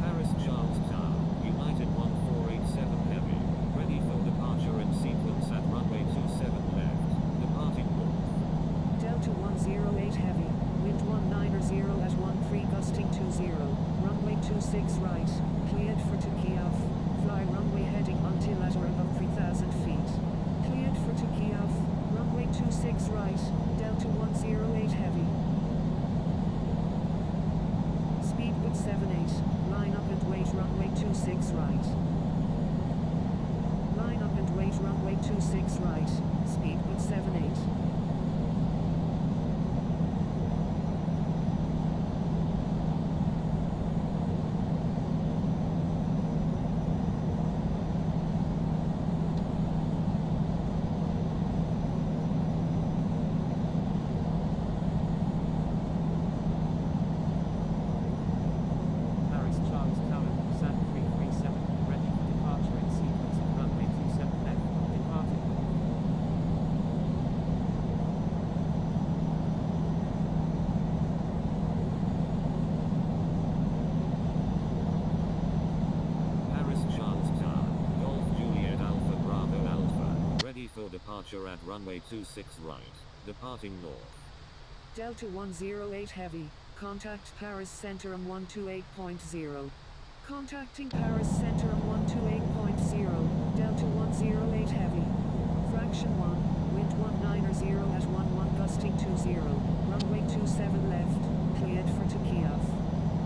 Paris Charles Tower, United 1487 Heavy. Ready for departure in sequence at runway 27 left. Departing north. Delta 108 Heavy. Wind 190 at 13 gusting 20. Runway 26 right. Cleared for Kiev. Fly runway heading until at or above 3,000 feet. Cleared for Kiev. Runway 26 right. Delta 108 Heavy. Speed with 78. Line up and wait runway 26 right. Line up and wait runway 26 right. Speed with 78. Departure at runway 26 right. Departing north. Delta 108 Heavy. Contact Paris Center on 128.0. Contacting Paris Center on 128.0. Delta 108 Heavy. Fraction 1. Wind 190 at 11 gusting 20. Runway 27 left. Cleared for Kiev.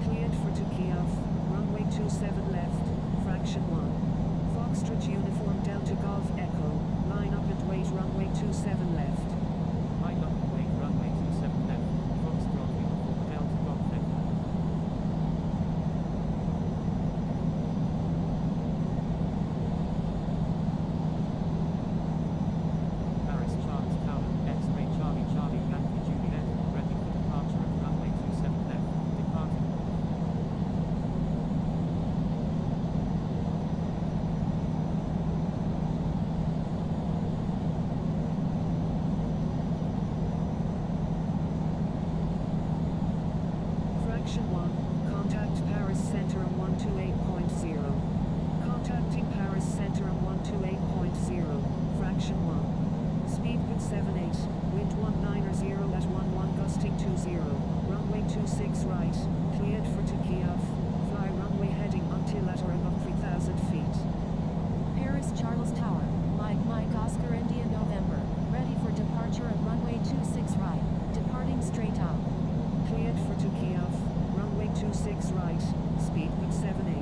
Cleared for Kiev. Runway 27 left. Fraction 1. Foxtrot Uniform Delta Golf Echo. Line up and wait runway 27 left. Line up and wait runway 27 left. Foxtrot Uniform Delta Golf Echo. Paris Charles Tower, X-ray Charlie Charlie Yankee Juliet, ready for departure at runway 27 left. Departing north. Fraction 1. Contact Paris Center on 128.0. Contacting Paris Center on 128.0. Fraction 1. Speed with 78. Wind 190 at 11 gusting 20. Runway 26 right. Cleared for Kiev. Fly runway heading until at or above 3,000 feet. Paris Charles Tower. Mike Oscar India November. Ready for departure at runway 26 right. Departing straight up. Cleared for Kiev. Runway 26 right. Speed with 78.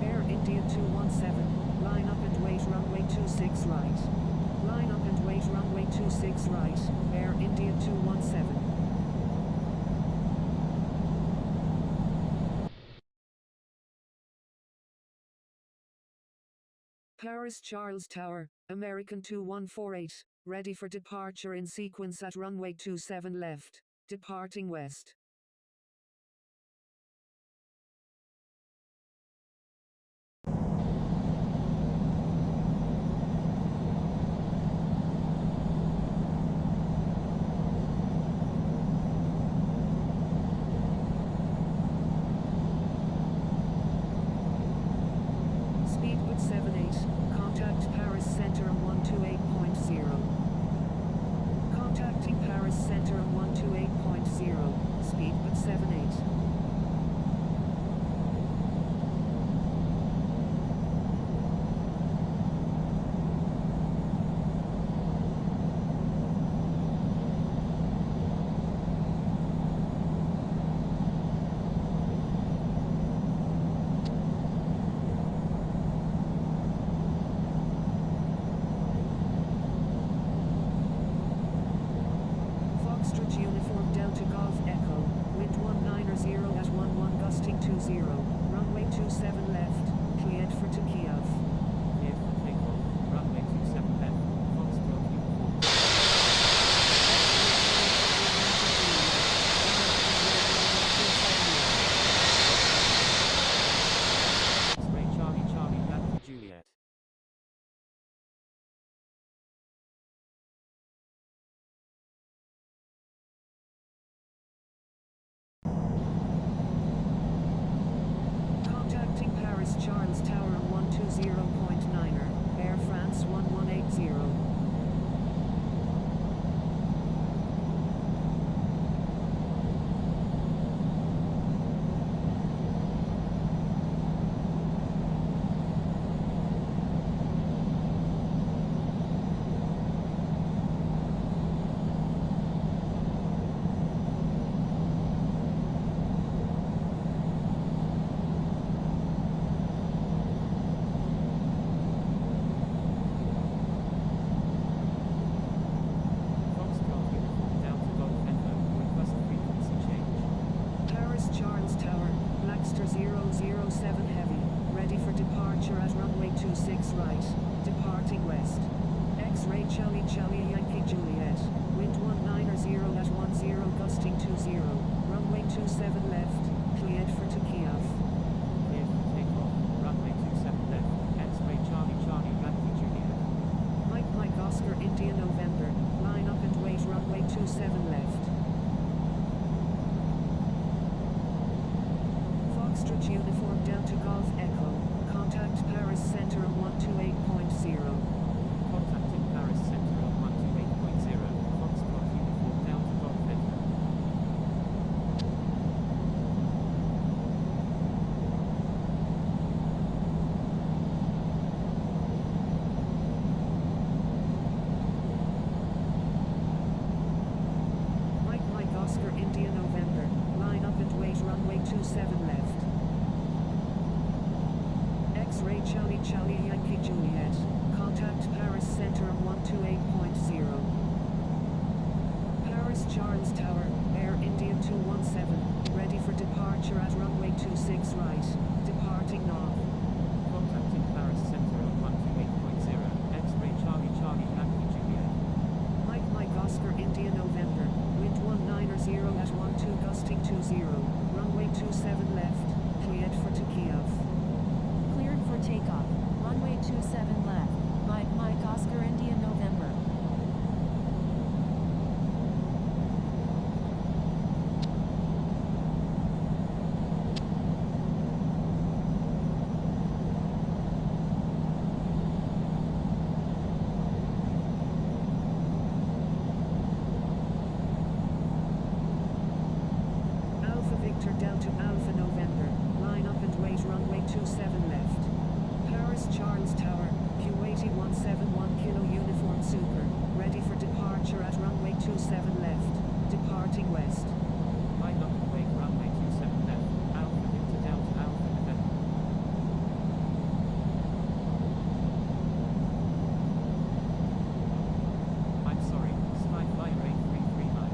Air India 217. Line up and wait runway 26 right. Line up and wait runway 26 right. Air India 217. Paris Charles Tower, American 2148, ready for departure in sequence at runway 27 left, departing west. Speed with 78, contact Paris Center on 128.0. Contacting Paris Center on 128.0. 20, runway 27 left, cleared for to Kiev. Cleared for takeoff, runway 27 left, Foxtrot uniform. X-ray Charlie Charlie Yankee Juliet. Contacting Paris Charles Tower 120.9er, Air France 1180. Foxtrot uniform Delta Golf Echo, request frequency change. Paris Charles Tower, Blackster 007 Heavy, ready for departure at runway 26 right, departing west. X-ray Charlie Charlie Yankee Juliet, wind 190 at 10 gusting 20, runway 27 left, cleared for to Kiev. Cleared for takeoff, runway 27 left, X-ray Charlie Charlie Yankee Juliet. Mike Oscar India November, line up and wait runway 27 left. Foxtrot uniform Delta Golf Echo, contact Paris Center on 128.0. Contacting Paris Center on 128.0, Foxtrot uniform Delta Golf Echo. Mike Oscar India November, line up and wait runway 27 left. X-ray Charlie Charlie Yankee Juliet, contact Paris Center on 128.0. Paris Charles Tower, Air India 217, ready for departure at runway 26 right, departing north. Contacting Paris Center on 128.0, X-ray Charlie Charlie Yankee Juliet. Mike Oscar India November, wind 190 at 12 gusting 20, runway 27 left, cleared for to Kiev. Cleared for takeoff, runway 27 left, Mike Oscar India November. Alpha Victor Delta Alpha November, line up and wait runway 27 left. Paris Charles Tower, Q80 171 Kilo Uniform Super, ready for departure at runway 27 left, departing west. Line up and wait runway 27 left, Alpha Victor Delta Alpha November. I'm sorry, Sky Flyer 8339.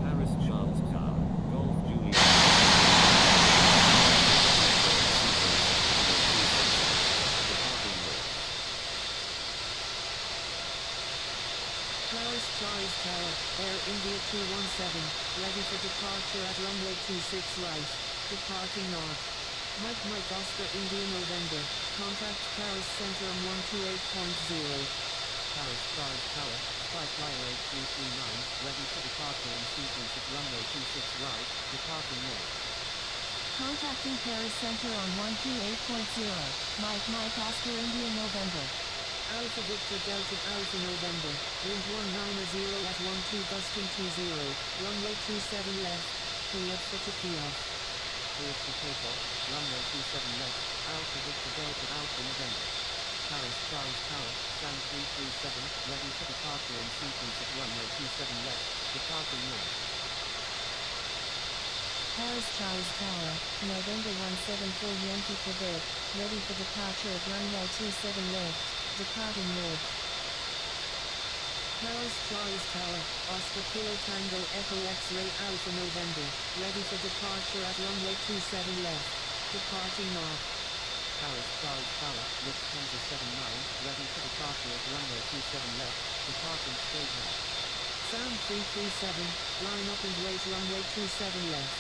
Paris Charles Tower, Golf Juliet. Paris Charles Tower, Air India 217, ready for departure at runway 26 right, departing north. Mike Oscar India November, contact Paris Center on 128.0. Paris Charles Tower, Sky Flyer 8339, ready for departure in sequence at runway 26 right, departing north. Contacting Paris Center on 128.0, Mike Oscar India November. Alpha Victor Delta Alpha November, wind 190 at 12 gusting 20, runway 27 left, cleared for to Kiev. Cleared for takeoff, runway 27 left, Alpha Victor Delta Alpha November. Paris Charles Tower, San 337, ready for departure in sequence at runway 27 left, departing north. Paris Charles Tower, November 174 Yankee Quebec, ready for departure at runway 27 left, departing north. Paris Charles Tower, Oscar Kilo Tango Echo X-Ray Alpha November, ready for departure at runway 27 left. Departing now. Paris Charles Tower, Lufthansa 79, ready for departure at runway 27 left, departing straight ahead. Sound 337, line up and wait runway 27 left.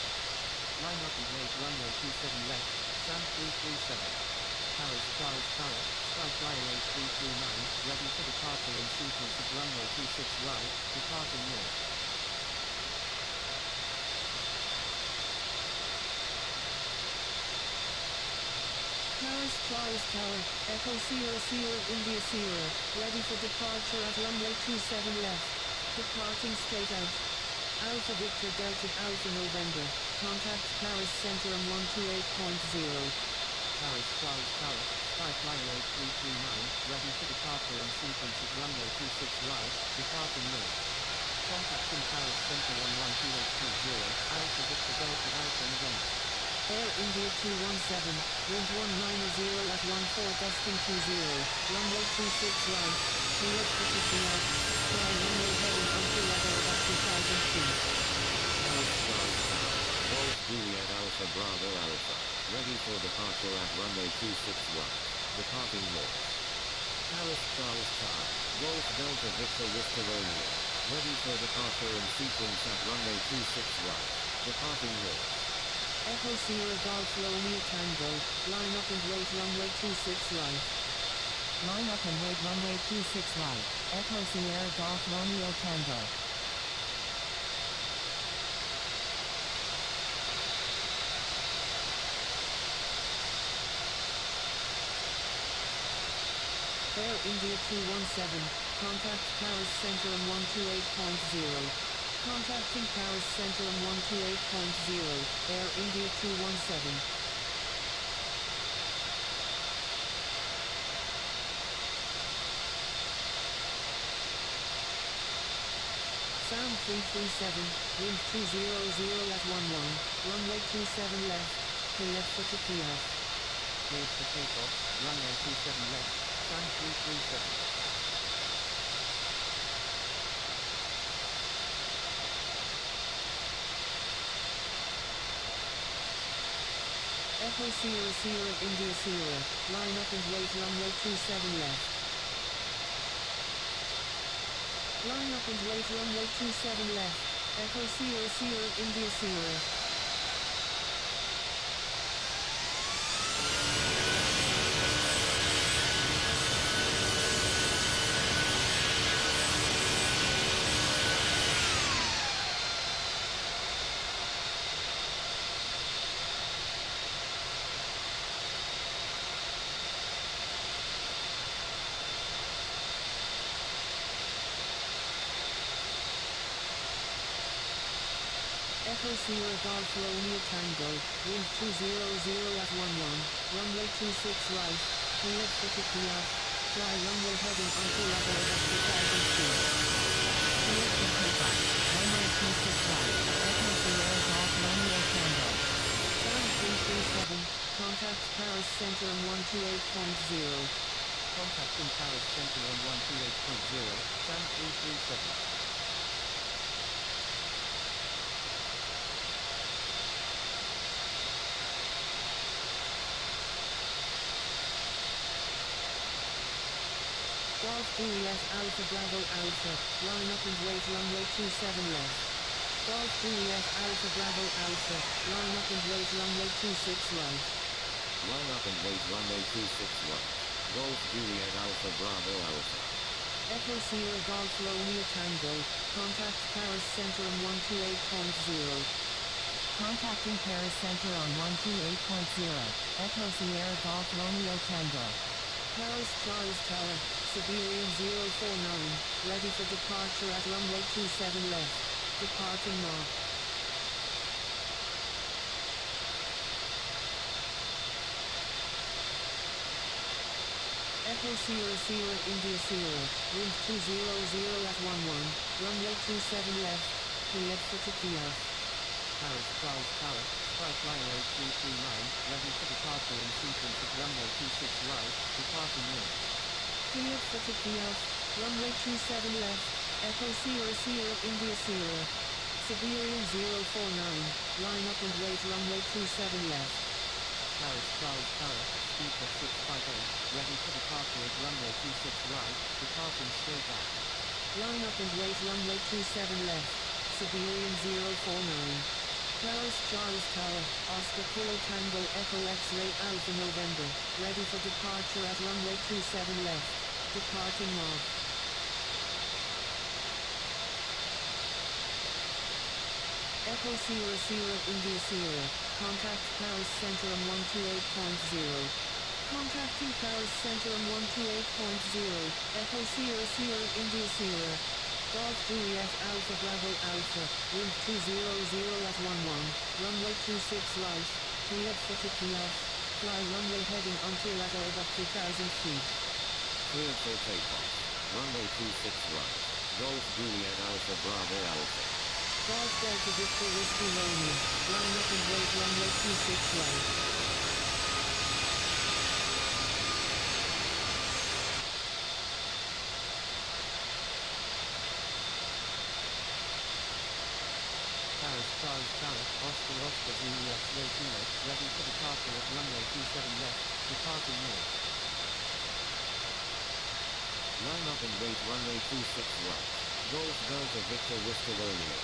Line up and wait runway 27 left, Sound 337. Paris Charles Tower, Skyflyer 8339, ready for departure in sequence at runway 26 right, departing north. Paris Charles Tower, Echo Sierra Sierra India Sierra, ready for departure at runway 27 left. Departing straight out. Alpha Victor Delta Alpha November, contact Paris Center on 128.0. Paris Charles Tower, Skyflyer 8339, ready for departure in sequence at runway 26 right, departing north. Contacting Paris Center on 128.0, Alpha Victor Delta Alpha November. Air India 217, wind 190 at 14 gusting 20, runway 26 right, clear for picking up, fly runway heading onto level at 2000 feet. Paris Charles Tower, Golf Juliet Alpha Bravo Alpha, ready for departure at runway 26 departing north. Paris Charles Tower, Golf Delta Victor Whiskey Romeo, ready for departure in sequence at runway 26 departing north. Echo Sierra Golf Romeo Tango, line up and wait runway 26 right. Line up and wait runway 26 right, Echo Sierra Golf Romeo Tango. Air India 217, contact Paris Center on 128.0. Contacting Paris Center on 128.0, Air India 217. Sound 337, wind 200 at 11, runway 27 left, clear for takeoff. Cleared for takeoff, runway 27 left, Sound 337. Echo Sierra Sierra India Sierra, line up and wait runway 27 left. Line up and wait runway 27 left, Echo Sierra Sierra India Sierra. Echo Sierra Golf Romeo Tango, wind 200 at 11, runway 26 right, clear for takeoff, fly runway heading onto level at 2000 feet. Clear for takeoff, runway 26 right, Echo Sierra Golf Romeo Tango. Sound 337, contact Paris Center on 128.0. Contacting Paris Center on 128.0, Sound 337. Golf Juliet Alpha Bravo Alpha, line up and wait runway 27 left. Golf Juliet Alpha Bravo Alpha, line up and wait runway 26 right. Line up and wait runway 26 Golf Juliet Alpha Bravo Alpha. Echo Sierra Golf Romeo Tango, contact Paris Center on 128.0. Contacting Paris Center on 128.0, Echo Sierra Golf Romeo Tango. Paris Charles Tower, Siberian 049, ready for departure at runway 27 left. Departing now. Echo Sierra Sierra India Sierra, wind 200 at 11, runway 27 left, clear for takeoff. Paris Charles Tower, Skyflyer 8339, ready for departure in sequence at runway 26 right, departing north. Clear for takeoff, runway 27 left, Echo Sierra Sierra India Sierra. Siberian 049, line up and wait runway 27 left. Paris Charles Tower, speed of 658, ready for departure at runway 26 right, departing straight back. Line up and wait runway 27 left. Siberian 049. Paris Charles Tower, Oscar Kilo Tango Echo X-Ray Alpha November, ready for departure at runway 27 left. Departing now. Echo Sierra Sierra India Sierra, contact Paris Center on 128.0. Contacting Paris Center on 128.0, Echo Sierra Sierra India Sierra. Golf Juliet Alpha Bravo Alpha, wind 200 at 11, runway 26 right, clear footed left, fly runway heading until at over 2,000 feet. Clear for takeoff. Runway 26 right. Golf Juliet Alpha Bravo Alpha. Golf Delta Victor Whiskey Romeo, line up and wait runway 26 right. Paris Charles Tower, Oscar Juliet Kilo, ready for departure at runway 27 left, departing north. Line up and wait runway 26 right. Golf Delta Victor Whiskey Romeo.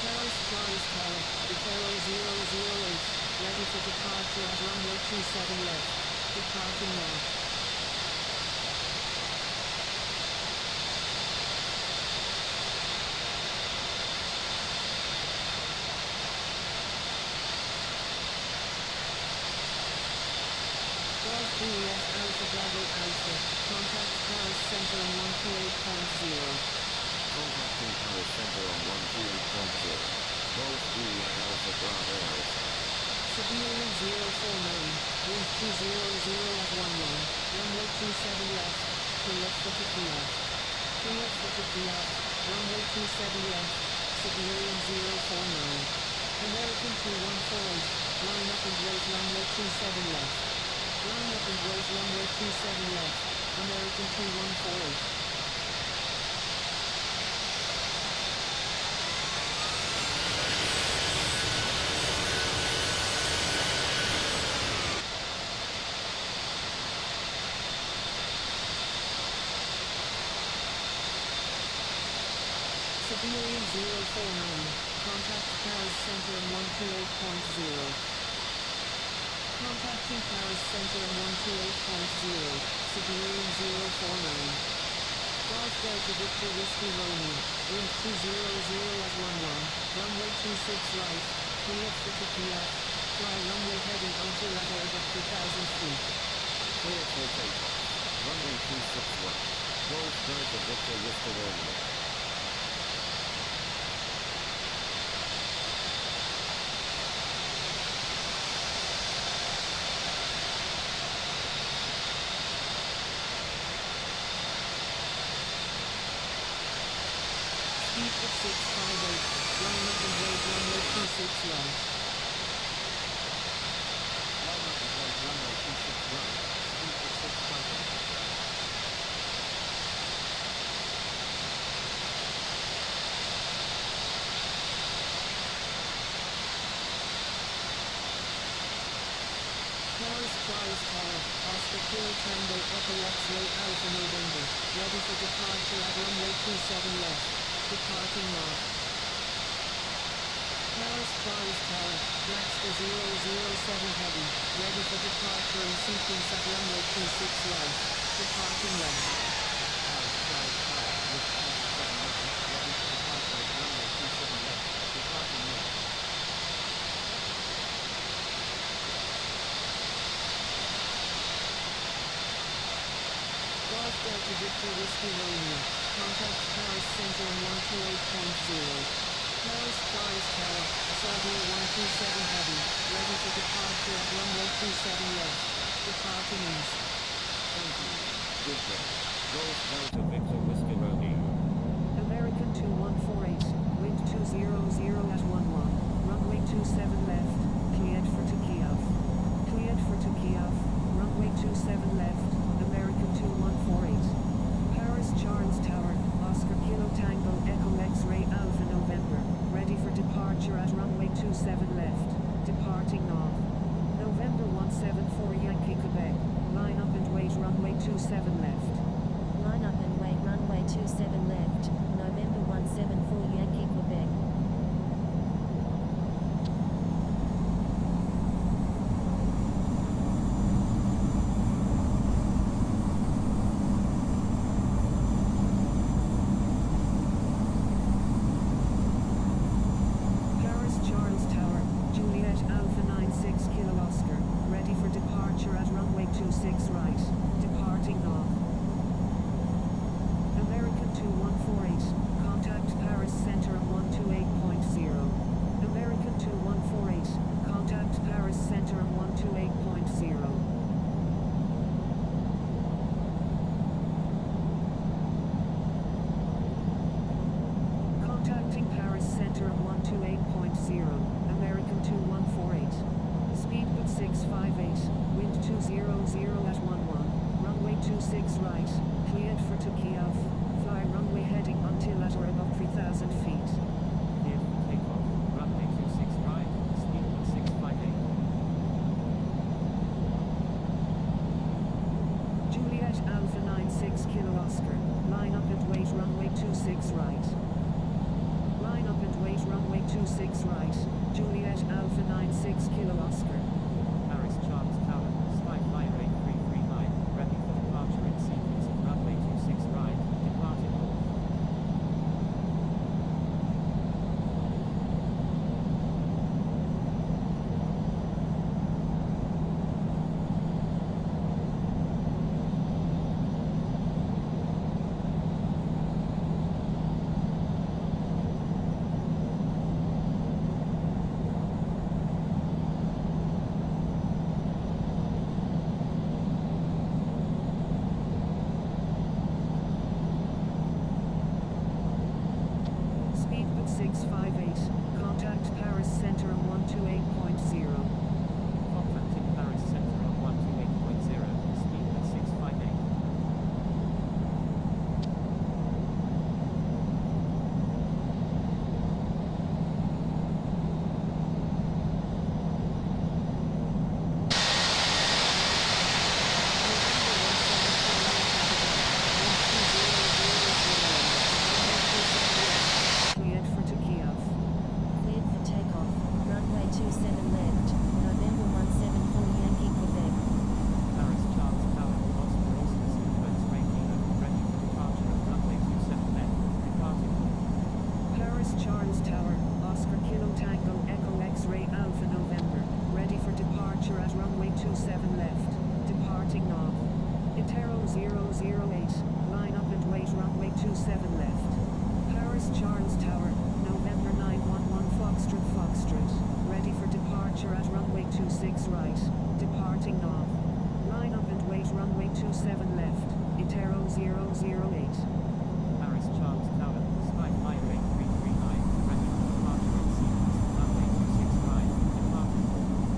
Paris Charles Tower, Deferro 008, ready for departure at runway 27 left. Departing now. Golf Juliet Alpha Bravo Alpha, contact Paris Center on 128.0. Contacting Paris Center on 128.0. Golf Juliet Alpha Bravo Alpha. Siberian 049, wind 200 at 11, runway 27 left, clear footed left. Clear footed left, runway 27 left, Siberian 049. American 2148, line up and wait runway 27 left. Line up and wait runway 27 left, American 2148. Siberian 049, contact Paris Center on 128.0. Contacting Paris Center on 128.0, Siberian 049. Golf Delta Victor Whiskey Romeo, wind 200 at 11, runway 26 right, clear footed left, fly runway heading until at over 2,000 feet. Clear for takeoff. Runway 26 right. Golf Delta Victor Whiskey Romeo. Speed of 658, line up and wait runway 26 right. Line up and wait runway 26 right, speed of 658. Paris Charles Tower, Oscar Kilo Tango Echo X-Ray Alpha November, ready for departure at runway 27 left. Departing now. Paris Charles Tower, Blackster 007 Heavy, ready for departure in sequence at runway 26 right. Departing left. Paris Charles Tower, with 27 ready for departure at runway 27 left, departing north. Golf Delta Victor Whiskey Romeo, contact Paris Center on 128.0. Paris Charles Tower, Saudia 127 Heavy, ready for departure at runway 27 left. Departing east. Thank you. Good day. Golf Delta Victor Whiskey Romeo. American 2148, wind 200 at 11, runway 27 left, cleared for Kiev. Cleared for Kiev, runway 27 left, American 2148. Paris Charles Tower, Oscar Kilo Tango Echo X-Ray Alpha November, ready for departure at runway 27 left, departing north. November 174 Yankee Quebec, line up and wait runway 27 left. Line up and wait runway 27 left, November 174 Yankee Quebec. Paris Charles Tower, Juliet Alpha 96 Kilo Oscar, ready for departure at runway 26 right, departing north. American 2148, contact Paris Center on 128.0. American 2148, contact Paris Center on 128.0. Contacting Paris Center on 128.0, American 2148. Speedboat 658, wind 200 at 11, runway 26 right, cleared for Kiev, fly runway heading until at or above 3,000 feet. Cleared for takeoff, runway 26 right, speedboat 658. Juliet Alpha 96 Kilo Oscar, line up and wait runway 26 right. Line up and wait runway 26 right, Juliet Alpha 96 Kilo Oscar. Paris Charles Tower, Sky Flyer 8339, ready for departure in sequence of runway 26 right, departing north. Speedboat 658, contact Paris Center on 128.0. Contacting Paris Center on 128.0, speedboat 658. Cleared for Kiev. Cleared for takeoff, runway 27 left, November 174 Yankee Quebec. Paris Charles Tower, Oscar sequence regular, ready for departure at runway 27 left, departing north. Paris Charles Tower, Oscar Kilo Tango Echo X-Ray Alpha November, ready for departure at runway 27 left, departing north. Itero 008, line up and wait runway 27 left. Paris Charles Tower, November 911 Foxtrot, ready for departure at runway 26 right, departing north. Line up and wait runway 27 left, Itero 008. Paris Charles Tower, Sky Flyer 8339, ready for departure in sequence of runway 26 right, departing north.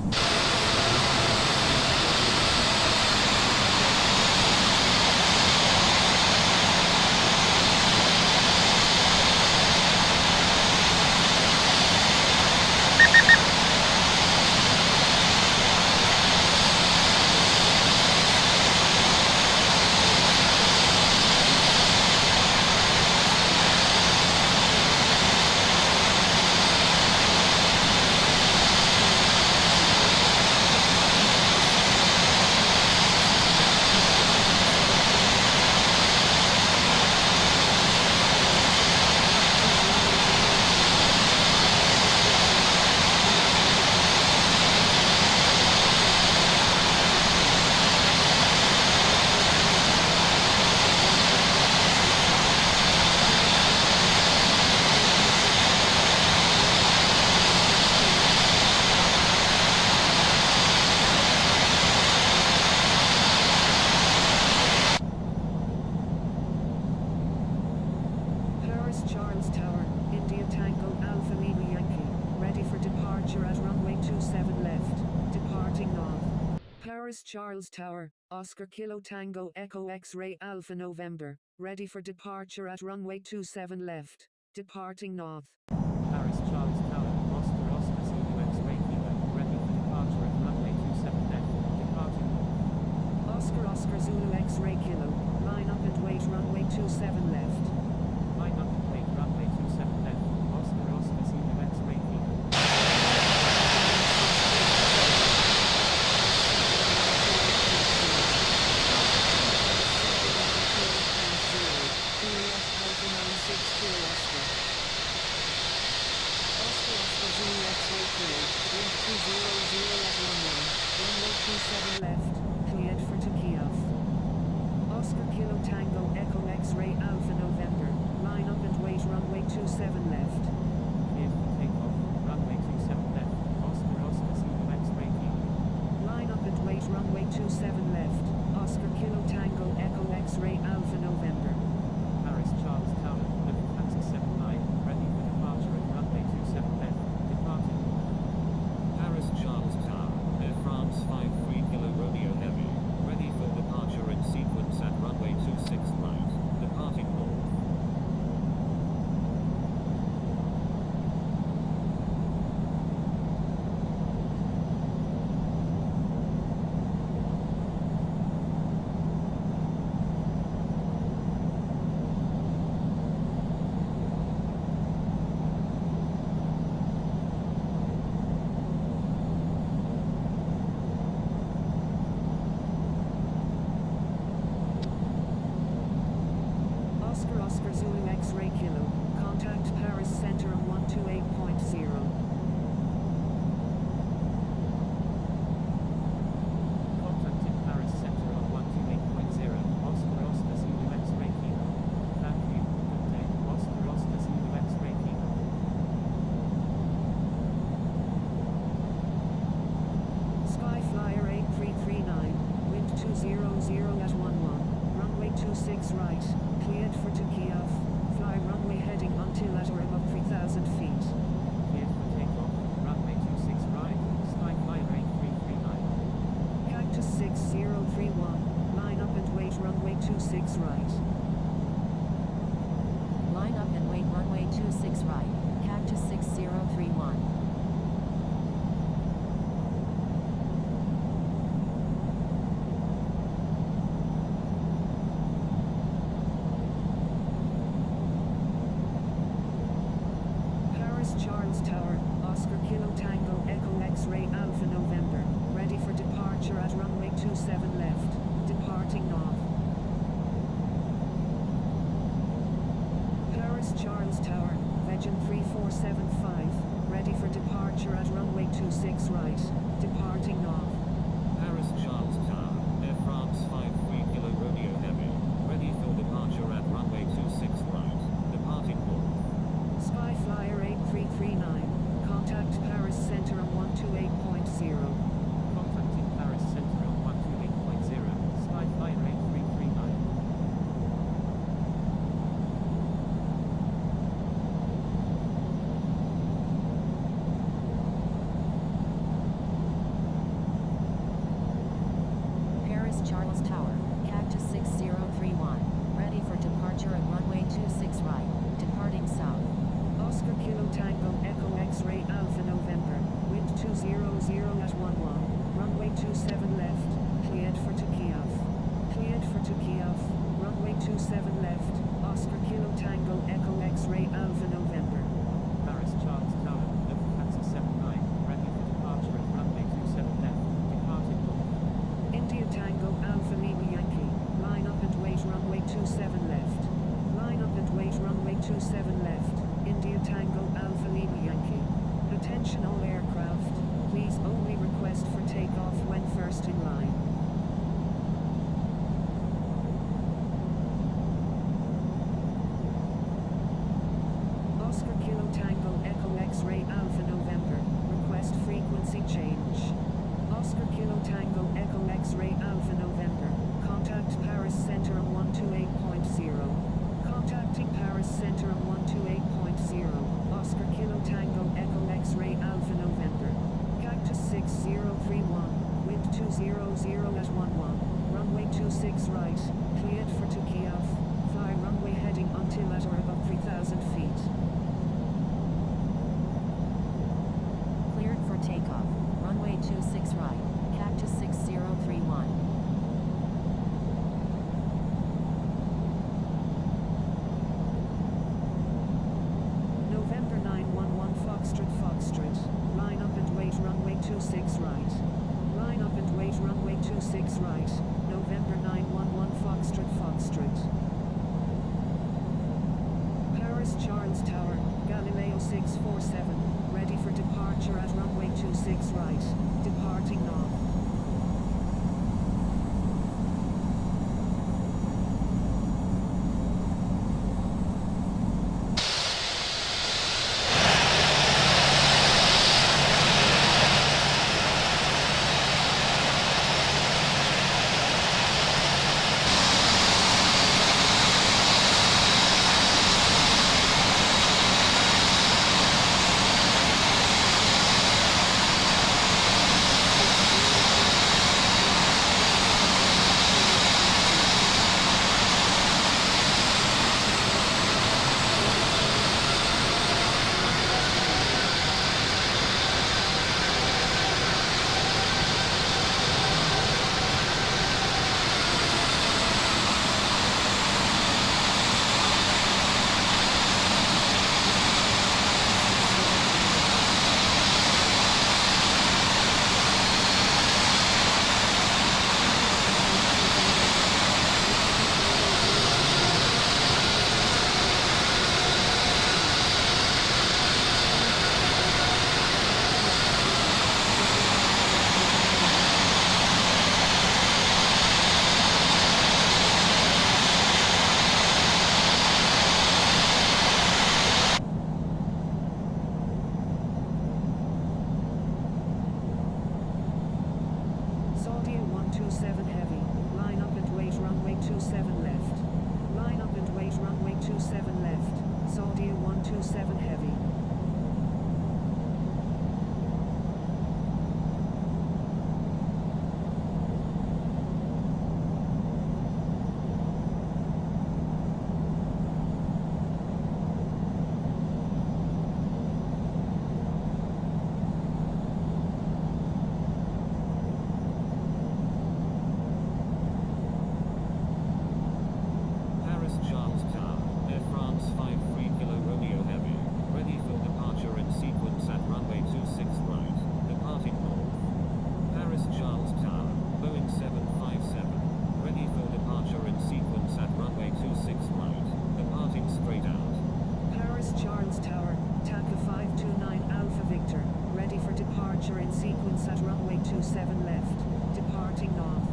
Paris Charles Tower, Oscar Kilo Tango Echo X-Ray Alpha November, ready for departure at runway 27 left, departing north. Paris Charles Tower, Oscar Oscar Zulu X-Ray Kilo, ready for departure at runway 27 left, departing north. Oscar Oscar Zulu X-Ray Kilo, line up and wait runway 27 left. Line up and wait runway 27 left, Oscar Oscar Zulu X-Ray Kilo. Left, cleared for Kiev. Oscar Kilo Tango Echo X-Ray Alpha November, line up and wait runway 27 left. Cleared for takeoff, runway 27 left, Oscar Oscar Zulu X-Ray Kilo. Line up and wait runway 27 left, Oscar Kilo Tango Echo X-Ray Alpha November. Paris Charles Tower, Lufthansa 79, ready for departure at runway 27 left, departing north. Paris Charles Tower, Air France 53 Kilo Romeo Heavy, ready for departure in sequence at runway 26 right, departing north. Oscar Zulu X-Ray Kilo, contact Paris Center on 128.0. Contacted Paris Center on 128.0, Oscar Oscar Zulu X-Ray Kilo. Thank you, good day, Oscar Oscar Zulu X-Ray Kilo. Skyflyer 8339, wind 200 at 11, runway 26 right, cleared for Kiev, fly runway heading until at or above 3,000 feet. Cleared for takeoff, runway 26 right, Skyflyer 8339. Cactus 6031, line up and wait runway 26 right. Line up and wait runway 26 right, Cactus 6031. Charles Tower, Oscar Kilo Tango Echo X-Ray Alpha November, ready for departure at runway 27 left, departing north. Paris Charles Tower, Vegan 3475, ready for departure at runway 26 right, departing north. Paris Charles Tower, Air France 53 Kilo Romeo Heavy, ready for departure at runway 26 right, departing north. Skyflyer 8339, contact Paris Center on 128.0. Contacting Paris Center on 128.0, Skyflyer 8339. Paris Charles Tower, Cactus 6031, ready for departure at runway 26 right, departing south. Oscar Kilo Tango Echo X-Ray Alpha November, wind 200 at 11, runway 27 left, cleared for Kiev. Cleared for Kiev, runway 27 left, Oscar Kilo Tango Echo X-Ray Alpha November. Paris Charles Tower, Lufthansa 79, ready for departure at runway 27 left, departing north. India Tango Alpha Lima Yankee, line up and wait runway 27 left. Line up and wait runway 27 left. India Tango Alpha Lima Yankee. Attention all aircraft, please only request for takeoff when first in line. Oscar Kilo Tango Echo X-Ray Alpha November, request frequency change. Oscar Kilo Tango Echo X-Ray Alpha November, contact Paris Center on 128.0. Contacting Paris Center on 128.0, Oscar Kilo Tango Echo X-Ray Alpha November, Cactus 6031, wind 20 at 11, runway 26 right, cleared for Kiev, fly runway heading until at or above 3,000 feet. Cleared for takeoff, runway 26 right, cactus 6031. November 911 Foxtrot, line up and wait runway 26 right. Line up and wait runway 26 right, November 911 Foxtrot. Paris Charles Tower, Galileo 647, ready for departure at runway 26 right, departing north. Saudia 127 heavy, line up and wait runway 27 left. Line up and wait runway 27 left, Saudia 127 heavy. Paris Charles Tower, Air France 53 Kilo Romeo Heavy, ready for departure in sequence at runway 26 right, departing north. Paris Charles Tower, Boeing 757, ready for departure in sequence at runway 26 right, departing straight out. Paris Charles Tower, TACA 529 Alpha Victor, ready for departure in sequence at runway 27 left, departing north.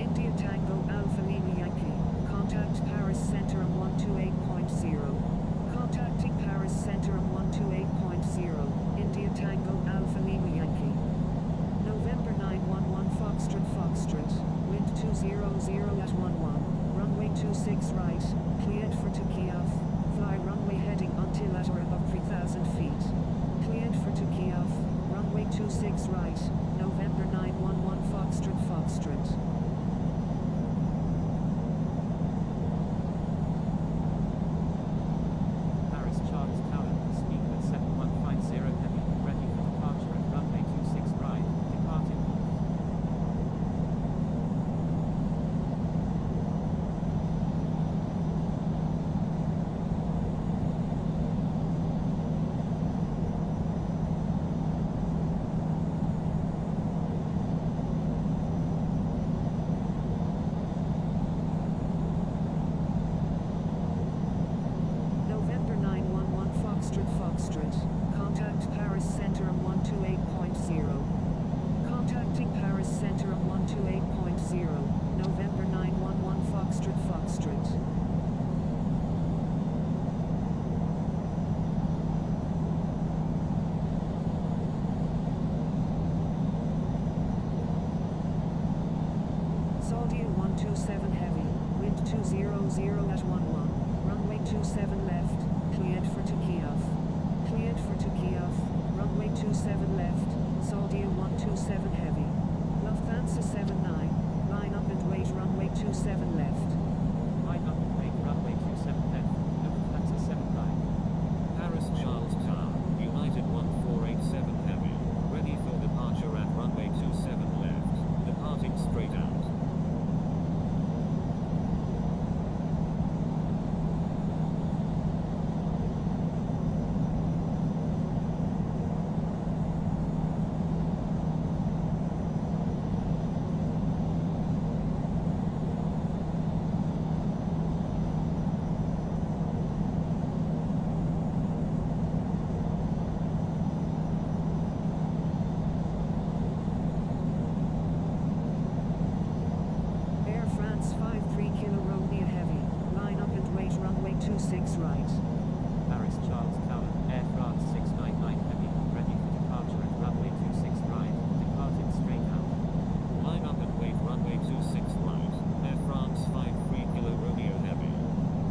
India Tango Alpha Lima Yankee, contact Paris Centrum 128.0. Contacting Paris Centrum 128.0, India Tango Alpha Lima Yankee. November 911 Foxtrot, wind 200 at 11, runway 26 right, cleared for Kiev, fly runway heading until at or above 3,000 feet. Cleared for Kiev, runway 26 right, November 911 Foxtrot. Paris Charles Tower, speed at 7150 heavy, ready for departure at runway 26 right, departing north. November 911 Foxtrot, contact Paris Centrum 128.0. Contacting Paris Centrum 128.0, November 911 Foxtrot. Saudia 127 heavy, wind 200 at 11, runway 27 left, cleared for Kiev. Cleared for Kiev, runway 27 left, Saudia 127 heavy. Lufthansa Lufthansa 79, line up and wait runway 27 left. Line up and wait runway 27 left. Lufthansa 79. Paris Charles Tower, United 1487 Heavy, ready for departure at runway 27 left, departing straight out. Air France 53 Kilo Romeo Heavy, line up and wait runway 26 right. Paris Charles Tower, Air France 699 Heavy, ready for departure at runway 26 right, departing straight out. Line up and wait runway 26 right, Air France 53 Kilo Romeo Heavy.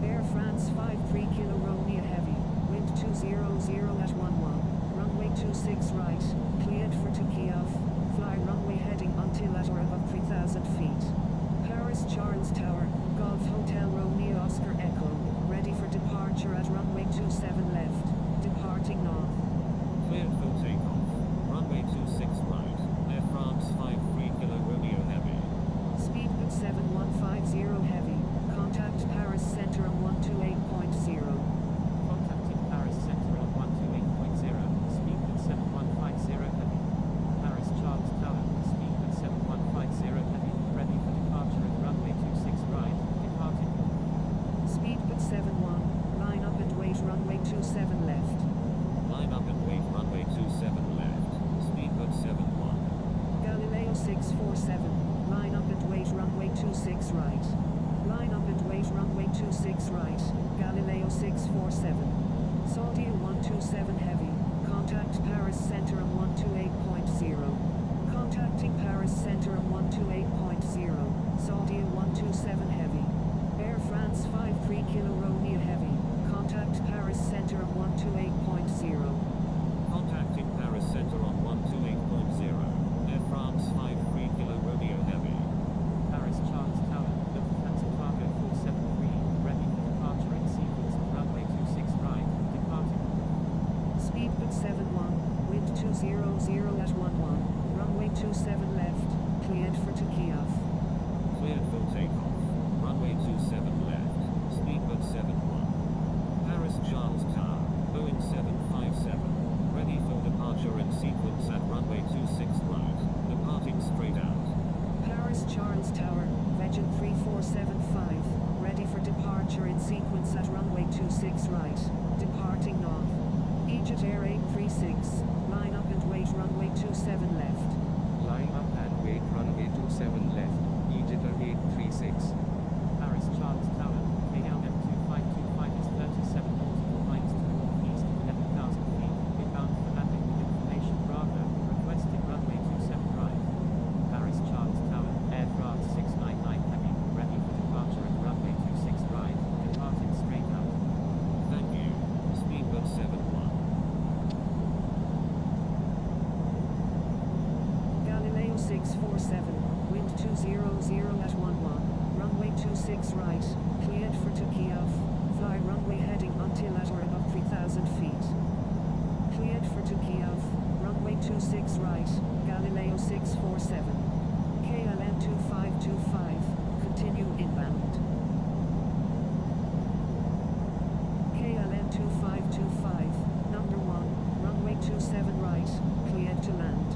Air France 53 Kilo Romeo Heavy, wind 200 at 11, runway 26 right, cleared for Kiev, fly runway heading until at or above 3,000 feet. Paris Charles Tower, Golf Hotel Romeo Oscar Echo, ready for departure at runway 27 left, departing north. Cleared for takeoff, runway 26 right, Air France 53 Kilo Romeo Heavy. Speedbird 7150 Heavy, contact Paris Center on 128.0. Contacting Paris Center on 128.0, Speedbird 7150 Heavy. Paris Charles Tower, Speedbird 7150 Heavy, ready for departure at runway 26 right, departing north. Speedbird 71, line up and wait runway 27 left. Line up and wait runway 27 left, Speedbird 71. Galileo 647, line up and wait runway 26 right. Line up and wait runway 26 right, Galileo 647. Saudia 127 Heavy, contact Paris Center on 128.0. Contacting Paris Center on 128.0, Saudia 127 Heavy. Air France 53 Kilo Romeo Heavy, contact Paris Center on 128.0. Contacting Paris Center on 128.0, Air France 53 Kilo Romeo Heavy. Paris Charles Tower, Lufthansa Cargo 473, ready for departure in sequence at runway 26 right, departing north. Speedbird 71, wind 200 at 11, runway 27 left, cleared for Kiev. Cleared for takeoff, runway 27 left, Speedbird 71. Paris Charles Tower, Boeing 757, ready for departure in sequence at runway 26 right, departing straight out. Paris Charles Tower, Virgin 3475, ready for departure in sequence at runway 26 right, departing north. Egypt Air 836, line up and wait runway 27 left. Line up and wait runway 27 left, EGLL 836. Paris Charles Tower, KLM 2525 is 37 nautical miles to the northeast of 11,000 feet, inbound for landing with information Bravo, requesting runway 27 right. Paris Charles Tower, Air France 699 Heavy, ready for departure at runway 26 right, departing straight out. Thank you, Speedbird 71. Galileo 647, wind 200 at 11, runway 26 right, cleared for Kiev, fly runway heading until at or above 3,000 feet. Cleared for Kiev, runway 26 right, Galileo 647. KLM 2525, continue inbound. KLM 2525, number 1, runway 27 right, cleared to land.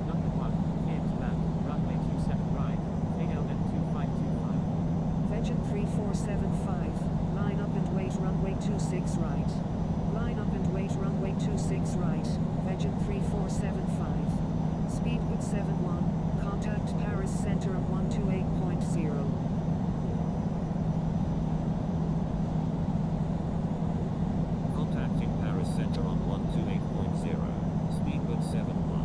Number 1, cleared to land, runway 27 right, KLM 2525. Virgin 3475, line up and wait runway 26 right. Line up and wait runway 26 right, Virgin 3475. Speedbird 71, contact Paris Center on 128.0. Contacting Paris Center on 128.0, Speedbird 71.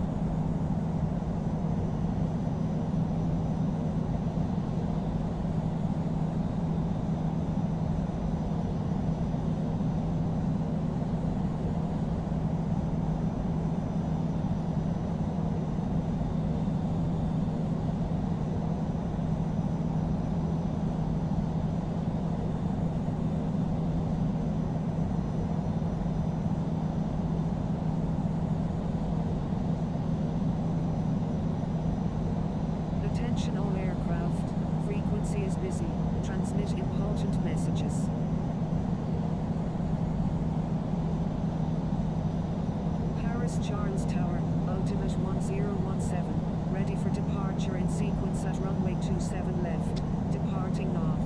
27 left, departing north.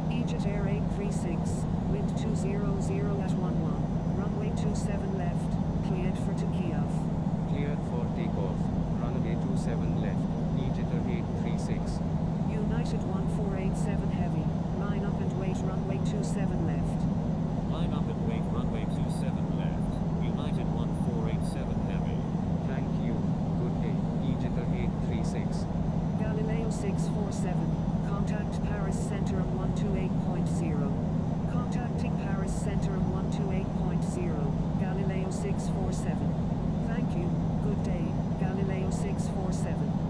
Egypt Air 836, wind 200 at 11, runway 27 left, cleared for Kiev. Cleared for takeoff. Runway 27 left. Egypt 836. United 1487 heavy, line up and wait runway 27 left. Line up and wait runway 27 left. United 1487 heavy. Thank you. Good day. Egypt 836. Galileo 647, contact Paris Centrum 128.0. Contacting Paris Centrum 128.0, Galileo 647. Thank you, good day, Galileo 647.